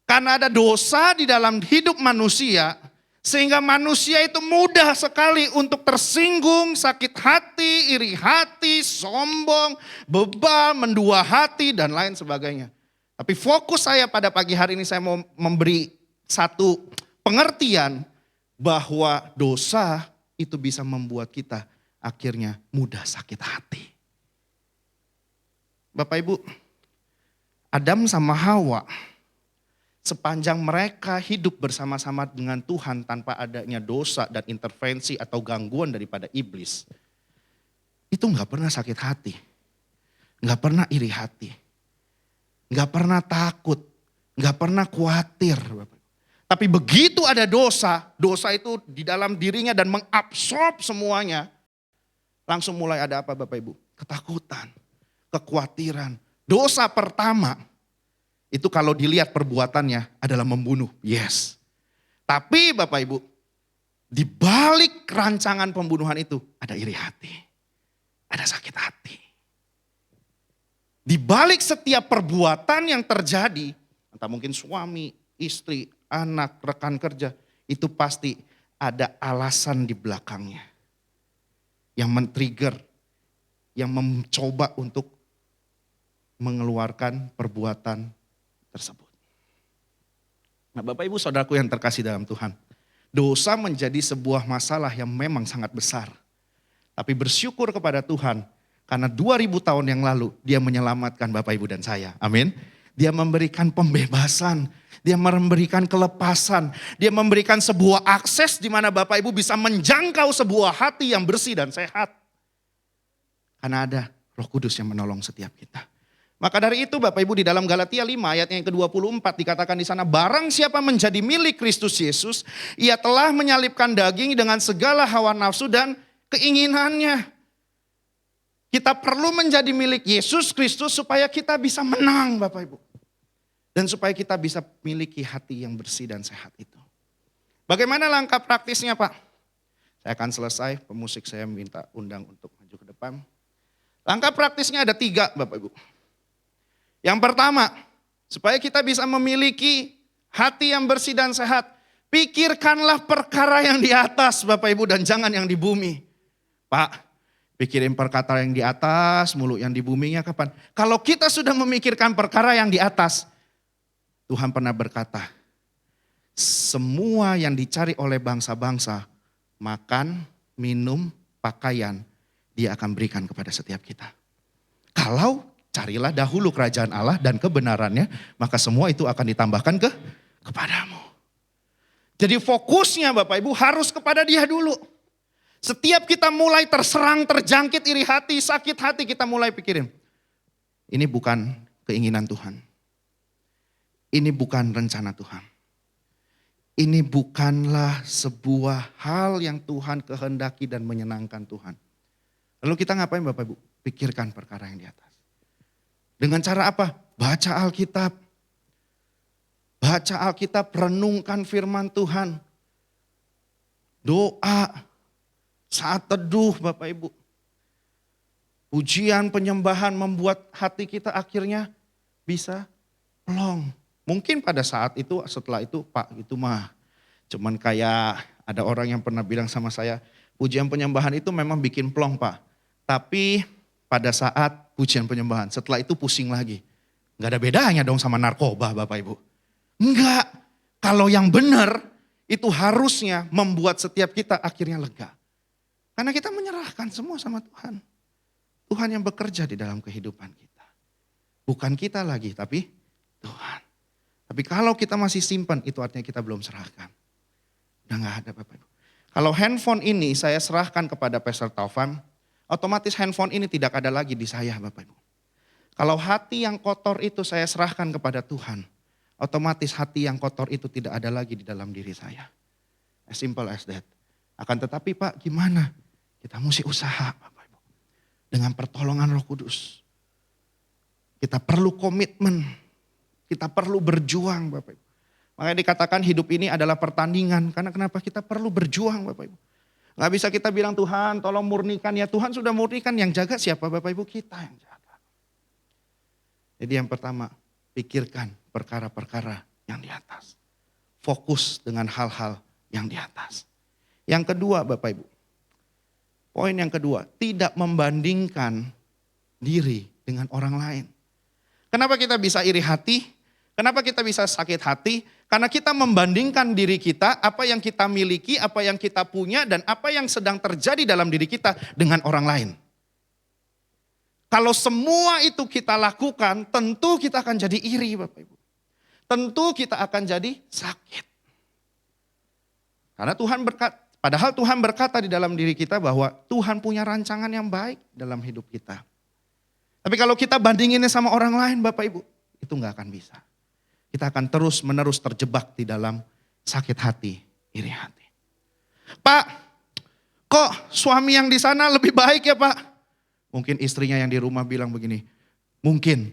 Karena ada dosa di dalam hidup manusia. Sehingga manusia itu mudah sekali untuk tersinggung, sakit hati, iri hati, sombong, bebal, mendua hati, dan lain sebagainya. Tapi fokus saya pada pagi hari ini saya mau memberi satu pengertian bahwa dosa itu bisa membuat kita akhirnya mudah sakit hati. Bapak Ibu, Adam sama Hawa sepanjang mereka hidup bersama-sama dengan Tuhan tanpa adanya dosa dan intervensi atau gangguan daripada iblis. Itu gak pernah sakit hati. Gak pernah iri hati. Gak pernah takut. Gak pernah khawatir. Tapi begitu ada dosa, dosa itu di dalam dirinya dan mengabsorb semuanya. Langsung mulai ada apa Bapak Ibu? Ketakutan, kekhawatiran. Dosa pertama itu kalau dilihat perbuatannya adalah membunuh. Yes. Tapi Bapak Ibu, di balik rancangan pembunuhan itu ada iri hati. Ada sakit hati. Di balik setiap perbuatan yang terjadi, entah mungkin suami, istri, anak, rekan kerja, itu pasti ada alasan di belakangnya. Yang men-trigger, yang mencoba untuk mengeluarkan perbuatan tersebut. Nah Bapak Ibu saudaraku yang terkasih dalam Tuhan. Dosa menjadi sebuah masalah yang memang sangat besar. Tapi bersyukur kepada Tuhan. Karena 2000 tahun yang lalu dia menyelamatkan Bapak Ibu dan saya. Amin. Dia memberikan pembebasan. Dia memberikan kelepasan. Dia memberikan sebuah akses di mana Bapak Ibu bisa menjangkau sebuah hati yang bersih dan sehat. Karena ada Roh Kudus yang menolong setiap kita. Maka dari itu Bapak Ibu di dalam Galatia 5 ayat yang ke-24 dikatakan di sana, barang siapa menjadi milik Kristus Yesus, ia telah menyalibkan daging dengan segala hawa nafsu dan keinginannya. Kita perlu menjadi milik Yesus Kristus supaya kita bisa menang Bapak Ibu. Dan supaya kita bisa memiliki hati yang bersih dan sehat itu. Bagaimana langkah praktisnya Pak? Saya akan selesai, pemusik saya minta undang untuk maju ke depan. Langkah praktisnya ada 3 Bapak Ibu. Yang pertama, supaya kita bisa memiliki hati yang bersih dan sehat, pikirkanlah perkara yang di atas Bapak Ibu dan jangan yang di bumi. Pak, pikirin perkara yang di atas, mulu yang di buminya kapan? Kalau kita sudah memikirkan perkara yang di atas, Tuhan pernah berkata, semua yang dicari oleh bangsa-bangsa, makan, minum, pakaian, Dia akan berikan kepada setiap kita. Kalau carilah dahulu kerajaan Allah dan kebenarannya, maka semua itu akan ditambahkan kepadamu. Jadi fokusnya Bapak Ibu harus kepada Dia dulu. Setiap kita mulai terserang, terjangkit iri hati, sakit hati, kita mulai pikirin. Ini bukan keinginan Tuhan. Ini bukan rencana Tuhan. Ini bukanlah sebuah hal yang Tuhan kehendaki dan menyenangkan Tuhan. Lalu kita ngapain Bapak Ibu? Pikirkan perkara yang di atas. Dengan cara apa? Baca Alkitab. Baca Alkitab, renungkan firman Tuhan. Doa, saat teduh Bapak Ibu. Pujian, penyembahan membuat hati kita akhirnya bisa plong. Mungkin pada saat itu, setelah itu Pak itu mah cuman kayak ada orang yang pernah bilang sama saya, pujian penyembahan itu memang bikin plong Pak. Tapi pada saat pujian penyembahan, setelah itu pusing lagi. Enggak ada bedanya dong sama narkoba Bapak Ibu. Enggak, kalau yang benar itu harusnya membuat setiap kita akhirnya lega. Karena kita menyerahkan semua sama Tuhan. Tuhan yang bekerja di dalam kehidupan kita. Bukan kita lagi, tapi Tuhan. Tapi kalau kita masih simpan, itu artinya kita belum serahkan. Udah gak ada Bapak Ibu. Kalau handphone ini saya serahkan kepada Pastor Taufan, otomatis handphone ini tidak ada lagi di saya Bapak Ibu. Kalau hati yang kotor itu saya serahkan kepada Tuhan, otomatis hati yang kotor itu tidak ada lagi di dalam diri saya. As simple as that. Akan tetapi Pak gimana? Kita mesti usaha Bapak Ibu. Dengan pertolongan Roh Kudus. Kita perlu komitmen. Kita perlu berjuang Bapak Ibu. Makanya dikatakan hidup ini adalah pertandingan. Karena kenapa kita perlu berjuang Bapak Ibu. Gak bisa kita bilang Tuhan tolong murnikan. Ya Tuhan sudah murnikan, yang jaga siapa Bapak Ibu? Kita yang jaga. Jadi yang pertama, pikirkan perkara-perkara yang di atas. Fokus dengan hal-hal yang di atas. Yang kedua Bapak Ibu. Poin yang kedua, tidak membandingkan diri dengan orang lain. Kenapa kita bisa iri hati? Kenapa kita bisa sakit hati? Karena kita membandingkan diri kita, apa yang kita miliki, apa yang kita punya, dan apa yang sedang terjadi dalam diri kita dengan orang lain. Kalau semua itu kita lakukan, tentu kita akan jadi iri Bapak Ibu. Tentu kita akan jadi sakit. Karena padahal Tuhan berkata di dalam diri kita bahwa Tuhan punya rancangan yang baik dalam hidup kita. Tapi kalau kita bandinginnya sama orang lain Bapak Ibu, itu gak akan bisa. Kita akan terus menerus terjebak di dalam sakit hati, iri hati. Pak, kok suami yang di sana lebih baik ya Pak? Mungkin istrinya yang di rumah bilang begini, mungkin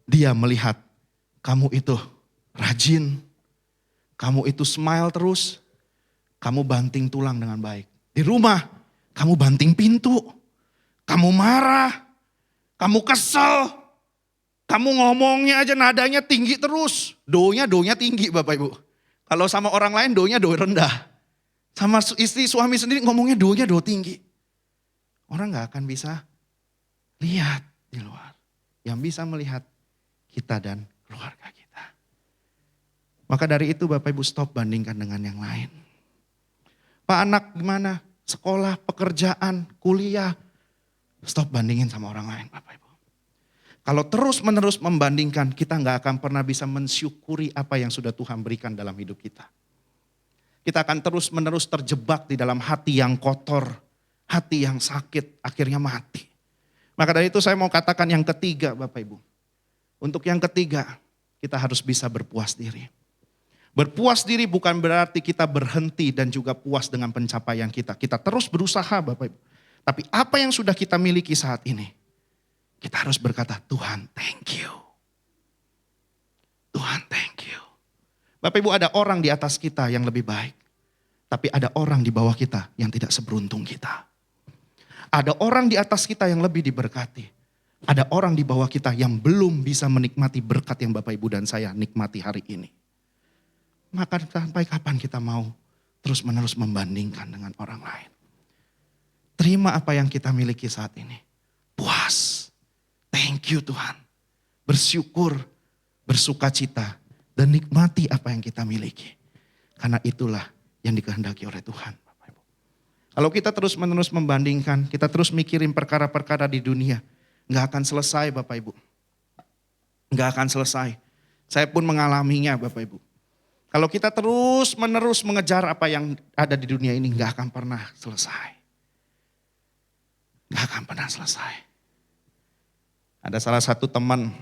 dia melihat kamu itu rajin, kamu itu smile terus, kamu banting tulang dengan baik. Di rumah, kamu banting pintu, kamu marah, kamu kesel, kamu ngomongnya aja nadanya tinggi terus. Doanya tinggi Bapak Ibu. Kalau sama orang lain doanya do rendah. Sama istri suami sendiri ngomongnya doanya do tinggi. Orang gak akan bisa lihat di luar. Yang bisa melihat kita dan keluarga kita. Maka dari itu Bapak Ibu stop bandingkan dengan yang lain. Pak anak gimana? Sekolah, pekerjaan, kuliah. Stop bandingin sama orang lain Bapak Ibu. Kalau terus menerus membandingkan, kita nggak akan pernah bisa mensyukuri apa yang sudah Tuhan berikan dalam hidup kita. Kita akan terus menerus terjebak di dalam hati yang kotor, hati yang sakit, akhirnya mati. Maka dari itu saya mau katakan yang ketiga Bapak Ibu. Untuk yang ketiga, kita harus bisa berpuas diri. Berpuas diri bukan berarti kita berhenti dan juga puas dengan pencapaian kita. Kita terus berusaha Bapak Ibu. Tapi apa yang sudah kita miliki saat ini, kita harus berkata, Tuhan thank you. Tuhan thank you. Bapak Ibu, ada orang di atas kita yang lebih baik. Tapi ada orang di bawah kita yang tidak seberuntung kita. Ada orang di atas kita yang lebih diberkati. Ada orang di bawah kita yang belum bisa menikmati berkat yang Bapak Ibu dan saya nikmati hari ini. Maka sampai kapan kita mau terus-menerus membandingkan dengan orang lain? Terima apa yang kita miliki saat ini. Puas. Thank you Tuhan. Bersyukur, bersukacita, dan nikmati apa yang kita miliki. Karena itulah yang dikehendaki oleh Tuhan. Bapak Ibu. Kalau kita terus-menerus membandingkan, kita terus mikirin perkara-perkara di dunia, nggak akan selesai Bapak Ibu. Nggak akan selesai. Saya pun mengalaminya Bapak Ibu. Kalau kita terus-menerus mengejar apa yang ada di dunia ini, nggak akan pernah selesai. Nggak akan pernah selesai. Ada salah satu teman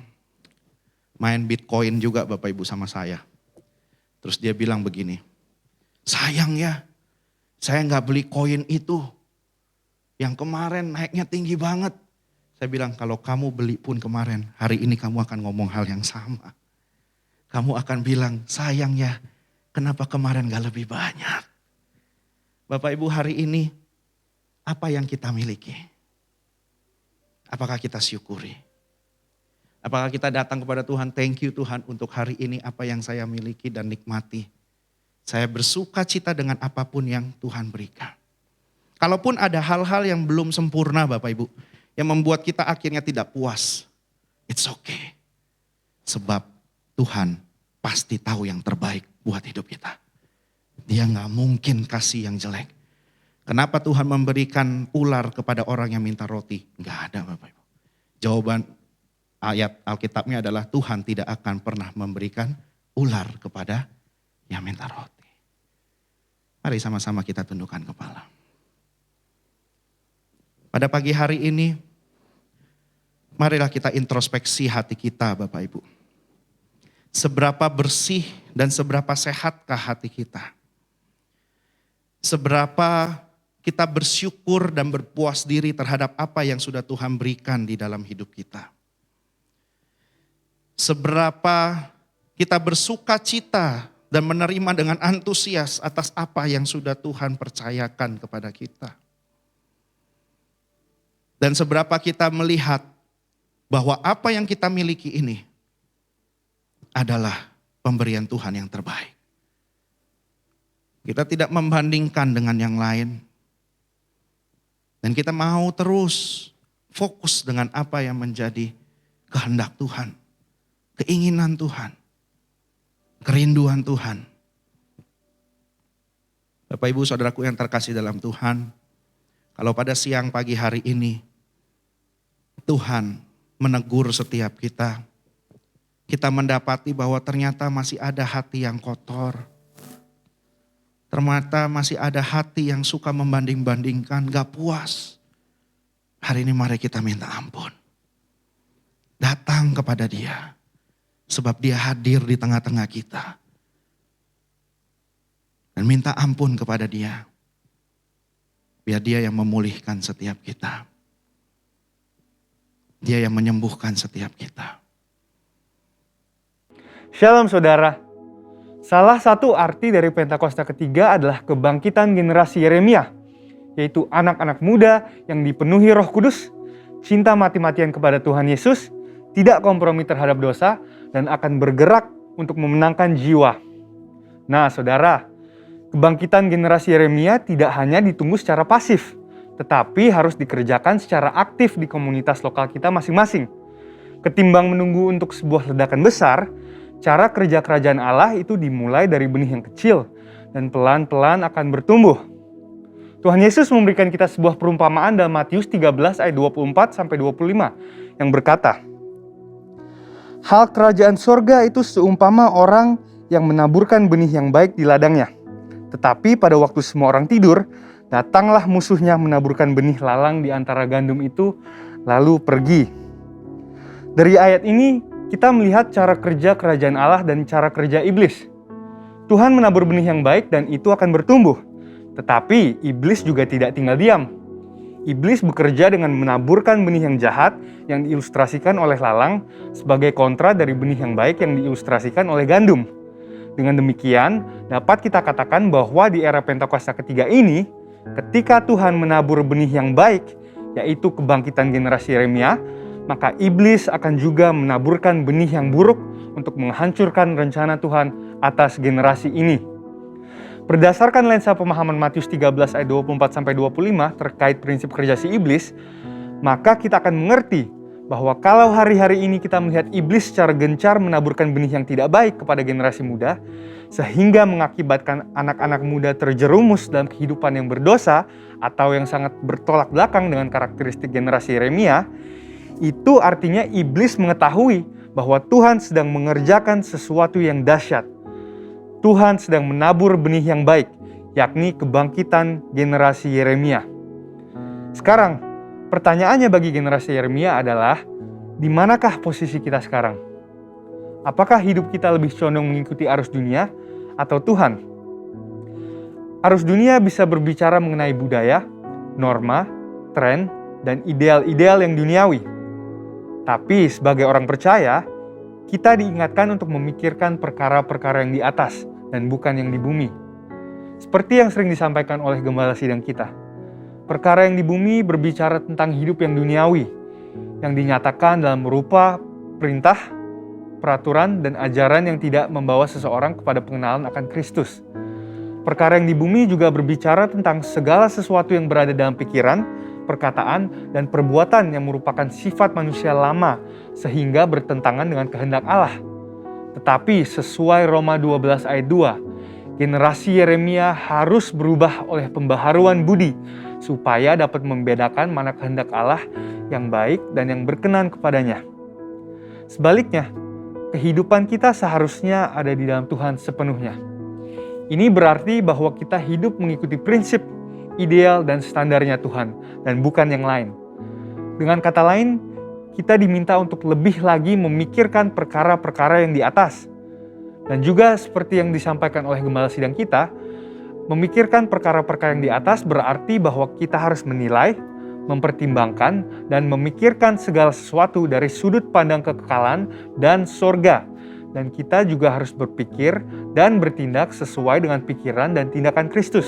main Bitcoin juga Bapak Ibu sama saya. Terus dia bilang begini, sayang ya, saya nggak beli koin itu. Yang kemarin naiknya tinggi banget. Saya bilang, kalau kamu beli pun kemarin, hari ini kamu akan ngomong hal yang sama. Kamu akan bilang, sayang ya, kenapa kemarin gak lebih banyak? Bapak Ibu, hari ini, apa yang kita miliki? Apakah kita syukuri? Apakah kita datang kepada Tuhan, thank you Tuhan untuk hari ini apa yang saya miliki dan nikmati. Saya bersuka cita dengan apapun yang Tuhan berikan. Kalaupun ada hal-hal yang belum sempurna Bapak Ibu, yang membuat kita akhirnya tidak puas, it's okay. Sebab Tuhan pasti tahu yang terbaik buat hidup kita. Dia gak mungkin kasih yang jelek. Kenapa Tuhan memberikan ular kepada orang yang minta roti? Gak ada Bapak Ibu. Jawaban ayat Alkitabnya adalah Tuhan tidak akan pernah memberikan ular kepada yang minta roti. Mari sama-sama kita tundukkan kepala. Pada pagi hari ini, marilah kita introspeksi hati kita Bapak Ibu. Seberapa bersih dan seberapa sehatkah hati kita? Seberapa kita bersyukur dan berpuas diri terhadap apa yang sudah Tuhan berikan di dalam hidup kita? Seberapa kita bersuka cita dan menerima dengan antusias atas apa yang sudah Tuhan percayakan kepada kita? Dan seberapa kita melihat bahwa apa yang kita miliki ini adalah pemberian Tuhan yang terbaik. Kita tidak membandingkan dengan yang lain. Dan kita mau terus fokus dengan apa yang menjadi kehendak Tuhan. Keinginan Tuhan. Kerinduan Tuhan. Bapak Ibu saudaraku yang terkasih dalam Tuhan. Kalau pada siang pagi hari ini Tuhan menegur setiap kita. Kita mendapati bahwa ternyata masih ada hati yang kotor. Ternyata masih ada hati yang suka membanding-bandingkan, gak puas. Hari ini mari kita minta ampun. Datang kepada Dia. Sebab Dia hadir di tengah-tengah kita. Dan minta ampun kepada Dia. Biar Dia yang memulihkan setiap kita. Dia yang menyembuhkan setiap kita. Shalom saudara. Salah satu arti dari Pentakosta ketiga adalah kebangkitan generasi Yeremia, yaitu anak-anak muda yang dipenuhi Roh Kudus, cinta mati-matian kepada Tuhan Yesus, tidak kompromi terhadap dosa, dan akan bergerak untuk memenangkan jiwa. Nah saudara, kebangkitan generasi Yeremia tidak hanya ditunggu secara pasif, tetapi harus dikerjakan secara aktif di komunitas lokal kita masing-masing. Ketimbang menunggu untuk sebuah ledakan besar, cara kerja kerajaan Allah itu dimulai dari benih yang kecil dan pelan-pelan akan bertumbuh. Tuhan Yesus memberikan kita sebuah perumpamaan dalam Matius 13 ayat 24-25 yang berkata, hal kerajaan sorga itu seumpama orang yang menaburkan benih yang baik di ladangnya. Tetapi pada waktu semua orang tidur, datanglah musuhnya menaburkan benih lalang di antara gandum itu, lalu pergi. Dari ayat ini, kita melihat cara kerja kerajaan Allah dan cara kerja iblis. Tuhan menabur benih yang baik dan itu akan bertumbuh. Tetapi iblis juga tidak tinggal diam. Iblis bekerja dengan menaburkan benih yang jahat yang diilustrasikan oleh lalang sebagai kontra dari benih yang baik yang diilustrasikan oleh gandum. Dengan demikian, dapat kita katakan bahwa di era Pentakosta ketiga ini, ketika Tuhan menabur benih yang baik, yaitu kebangkitan generasi Yeremia, maka iblis akan juga menaburkan benih yang buruk untuk menghancurkan rencana Tuhan atas generasi ini. Berdasarkan lensa pemahaman Matius 13 ayat 24-25 terkait prinsip kerja si iblis, maka kita akan mengerti bahwa kalau hari-hari ini kita melihat iblis secara gencar menaburkan benih yang tidak baik kepada generasi muda, sehingga mengakibatkan anak-anak muda terjerumus dalam kehidupan yang berdosa atau yang sangat bertolak belakang dengan karakteristik generasi Yeremia, itu artinya iblis mengetahui bahwa Tuhan sedang mengerjakan sesuatu yang dahsyat. Tuhan sedang menabur benih yang baik, yakni kebangkitan generasi Yeremia. Sekarang, pertanyaannya bagi generasi Yeremia adalah, di manakah posisi kita sekarang? Apakah hidup kita lebih condong mengikuti arus dunia atau Tuhan? Arus dunia bisa berbicara mengenai budaya, norma, tren, dan ideal-ideal yang duniawi. Tapi sebagai orang percaya, kita diingatkan untuk memikirkan perkara-perkara yang di atas dan bukan yang di bumi. Seperti yang sering disampaikan oleh gembala sidang kita, perkara yang di bumi berbicara tentang hidup yang duniawi, yang dinyatakan dalam rupa perintah, peraturan, dan ajaran yang tidak membawa seseorang kepada pengenalan akan Kristus. Perkara yang di bumi juga berbicara tentang segala sesuatu yang berada dalam pikiran, perkataan, dan perbuatan yang merupakan sifat manusia lama sehingga bertentangan dengan kehendak Allah. Tetapi sesuai Roma 12 ayat 2, generasi Yeremia harus berubah oleh pembaharuan budi supaya dapat membedakan mana kehendak Allah yang baik dan yang berkenan kepadanya. Sebaliknya, kehidupan kita seharusnya ada di dalam Tuhan sepenuhnya. Ini berarti bahwa kita hidup mengikuti prinsip, ideal, dan standarnya Tuhan, dan bukan yang lain. Dengan kata lain, kita diminta untuk lebih lagi memikirkan perkara-perkara yang di atas. Dan juga seperti yang disampaikan oleh gembala sidang kita, memikirkan perkara-perkara yang di atas berarti bahwa kita harus menilai, mempertimbangkan, dan memikirkan segala sesuatu dari sudut pandang kekekalan dan sorga. Dan kita juga harus berpikir dan bertindak sesuai dengan pikiran dan tindakan Kristus.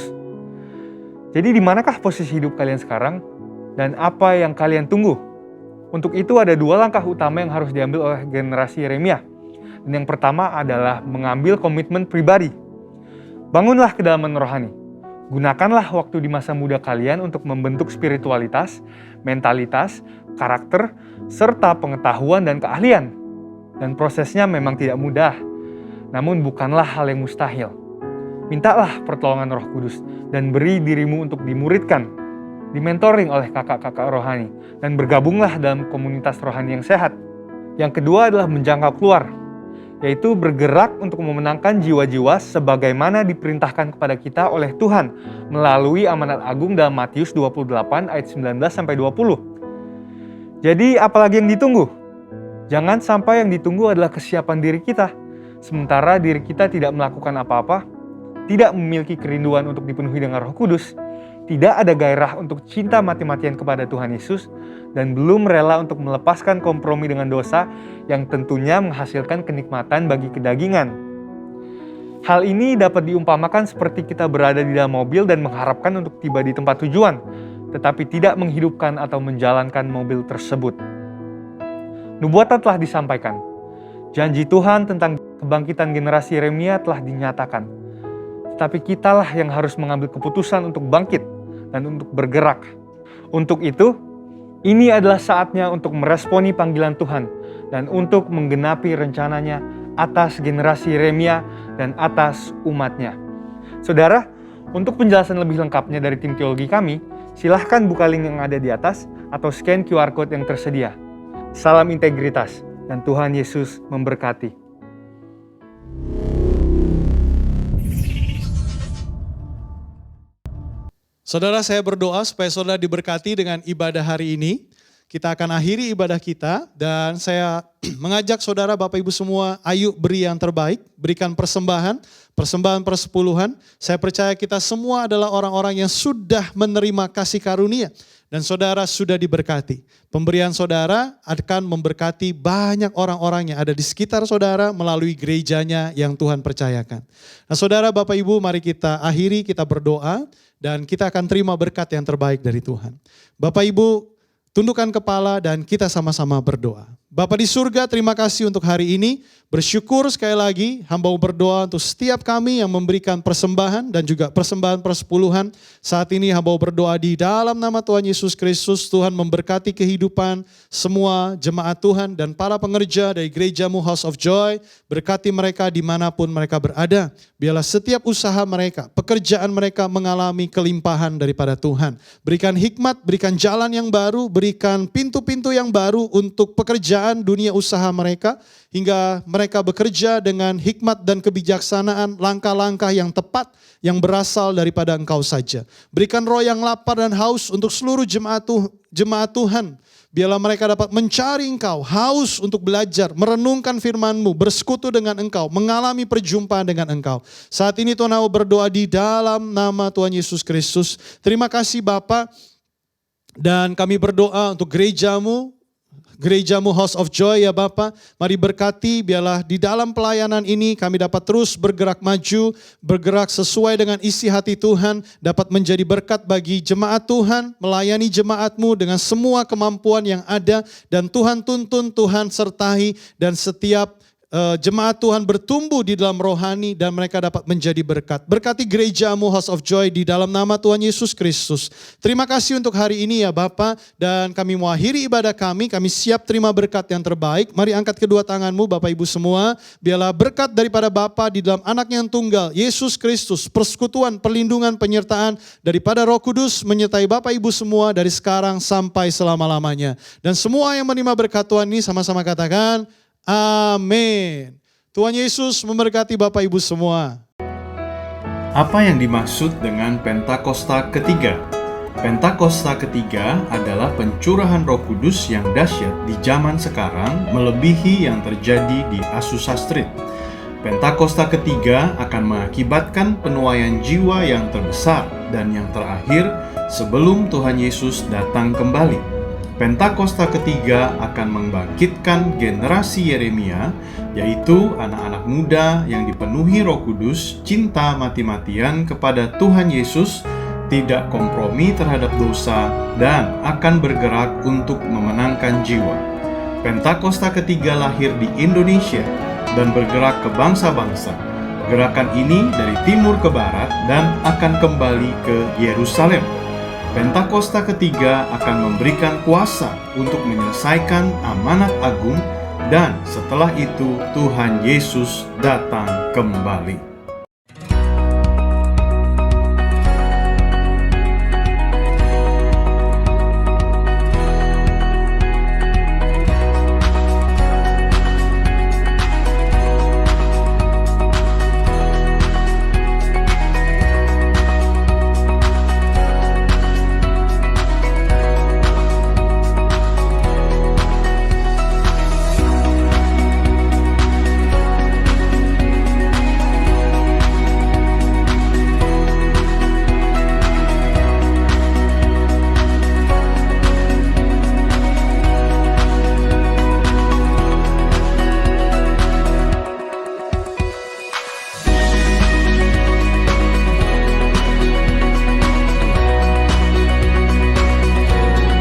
Jadi di manakah posisi hidup kalian sekarang dan apa yang kalian tunggu? Untuk itu ada dua langkah utama yang harus diambil oleh generasi Yeremia. Dan yang pertama adalah mengambil komitmen pribadi. Bangunlah kedalaman rohani. Gunakanlah waktu di masa muda kalian untuk membentuk spiritualitas, mentalitas, karakter, serta pengetahuan dan keahlian. Dan prosesnya memang tidak mudah, namun bukanlah hal yang mustahil. Mintalah pertolongan Roh Kudus dan beri dirimu untuk dimuridkan, dimentoring oleh kakak-kakak rohani, dan bergabunglah dalam komunitas rohani yang sehat. Yang kedua adalah menjangkau keluar, yaitu bergerak untuk memenangkan jiwa-jiwa sebagaimana diperintahkan kepada kita oleh Tuhan melalui amanat agung dalam Matius 28 ayat 19-20. Jadi apalagi yang ditunggu? Jangan sampai yang ditunggu adalah kesiapan diri kita, sementara diri kita tidak melakukan apa-apa, tidak memiliki kerinduan untuk dipenuhi dengan Roh Kudus, tidak ada gairah untuk cinta mati-matian kepada Tuhan Yesus, dan belum rela untuk melepaskan kompromi dengan dosa yang tentunya menghasilkan kenikmatan bagi kedagingan. Hal ini dapat diumpamakan seperti kita berada di dalam mobil dan mengharapkan untuk tiba di tempat tujuan, tetapi tidak menghidupkan atau menjalankan mobil tersebut. Nubuatan telah disampaikan. Janji Tuhan tentang kebangkitan generasi Yeremia telah dinyatakan. Tetapi kitalah yang harus mengambil keputusan untuk bangkit dan untuk bergerak. Untuk itu, ini adalah saatnya untuk meresponi panggilan Tuhan dan untuk menggenapi rencananya atas generasi Yeremia dan atas umatnya. Saudara, untuk penjelasan lebih lengkapnya dari tim teologi kami, silahkan buka link yang ada di atas atau scan QR Code yang tersedia. Salam integritas dan Tuhan Yesus memberkati. Saudara, saya berdoa supaya saudara diberkati dengan ibadah hari ini. kita akan akhiri ibadah kita dan saya mengajak saudara Bapak Ibu semua, ayo beri yang terbaik, berikan persembahan persepuluhan. Saya percaya kita semua adalah orang-orang yang sudah menerima kasih karunia dan saudara sudah diberkati. Pemberian saudara akan memberkati banyak orang-orang yang ada di sekitar saudara melalui gerejanya yang Tuhan percayakan. Nah saudara Bapak Ibu, mari kita akhiri, kita berdoa dan kita akan terima berkat yang terbaik dari Tuhan. Bapak Ibu, tundukkan kepala dan kita sama-sama berdoa. Bapa di surga, terima kasih untuk hari ini. Bersyukur sekali lagi, hamba berdoa untuk setiap kami yang memberikan persembahan dan juga persembahan persepuluhan. Saat ini hamba berdoa di dalam nama Tuhan Yesus Kristus, Tuhan memberkati kehidupan semua jemaat Tuhan dan para pengerja dari gerejamu House of Joy. Berkati mereka dimanapun mereka berada. Biarlah setiap usaha mereka, pekerjaan mereka mengalami kelimpahan daripada Tuhan. Berikan hikmat, berikan jalan yang baru, berikan pintu-pintu yang baru untuk pekerjaan dunia usaha mereka, hingga mereka bekerja dengan hikmat dan kebijaksanaan, langkah-langkah yang tepat yang berasal daripada Engkau saja. Berikan roh yang lapar dan haus untuk seluruh jemaat Tuhan. Biarlah mereka dapat mencari Engkau, haus untuk belajar, merenungkan firman-Mu, bersekutu dengan Engkau, mengalami perjumpaan dengan Engkau. Saat ini Tuhan, aku berdoa di dalam nama Tuhan Yesus Kristus. Terima kasih Bapa, dan kami berdoa untuk gerejamu House of Joy ya Bapa. Mari berkati, biarlah di dalam pelayanan ini kami dapat terus bergerak maju, bergerak sesuai dengan isi hati Tuhan, dapat menjadi berkat bagi jemaat Tuhan, melayani jemaat-Mu dengan semua kemampuan yang ada, dan Tuhan tuntun, Tuhan sertai, dan setiap jemaat Tuhan bertumbuh di dalam rohani dan mereka dapat menjadi berkat. Berkati gerejamu House of Joy di dalam nama Tuhan Yesus Kristus. Terima kasih untuk hari ini ya Bapa, dan kami mau akhiri ibadah kami siap terima berkat yang terbaik. Mari angkat kedua tanganmu Bapak Ibu semua, biarlah berkat daripada Bapa di dalam anak yang tunggal, Yesus Kristus, persekutuan, perlindungan, penyertaan daripada Roh Kudus menyertai Bapak Ibu semua dari sekarang sampai selama-lamanya. Dan semua yang menerima berkat Tuhan ini sama-sama katakan, amin. Tuhan Yesus memberkati Bapak Ibu semua. Apa yang dimaksud dengan Pentakosta ketiga? Pentakosta ketiga adalah pencurahan Roh Kudus yang dahsyat di zaman sekarang, melebihi yang terjadi di Azusa Street. Pentakosta ketiga akan mengakibatkan penuaian jiwa yang terbesar dan yang terakhir sebelum Tuhan Yesus datang kembali. Pentakosta ketiga akan membangkitkan generasi Yeremia, yaitu anak-anak muda yang dipenuhi Roh Kudus, cinta mati-matian kepada Tuhan Yesus, tidak kompromi terhadap dosa, dan akan bergerak untuk memenangkan jiwa. Pentakosta ketiga lahir di Indonesia dan bergerak ke bangsa-bangsa. Gerakan ini dari timur ke barat dan akan kembali ke Yerusalem. Pentakosta ketiga akan memberikan kuasa untuk menyelesaikan amanat agung, dan setelah itu Tuhan Yesus datang kembali.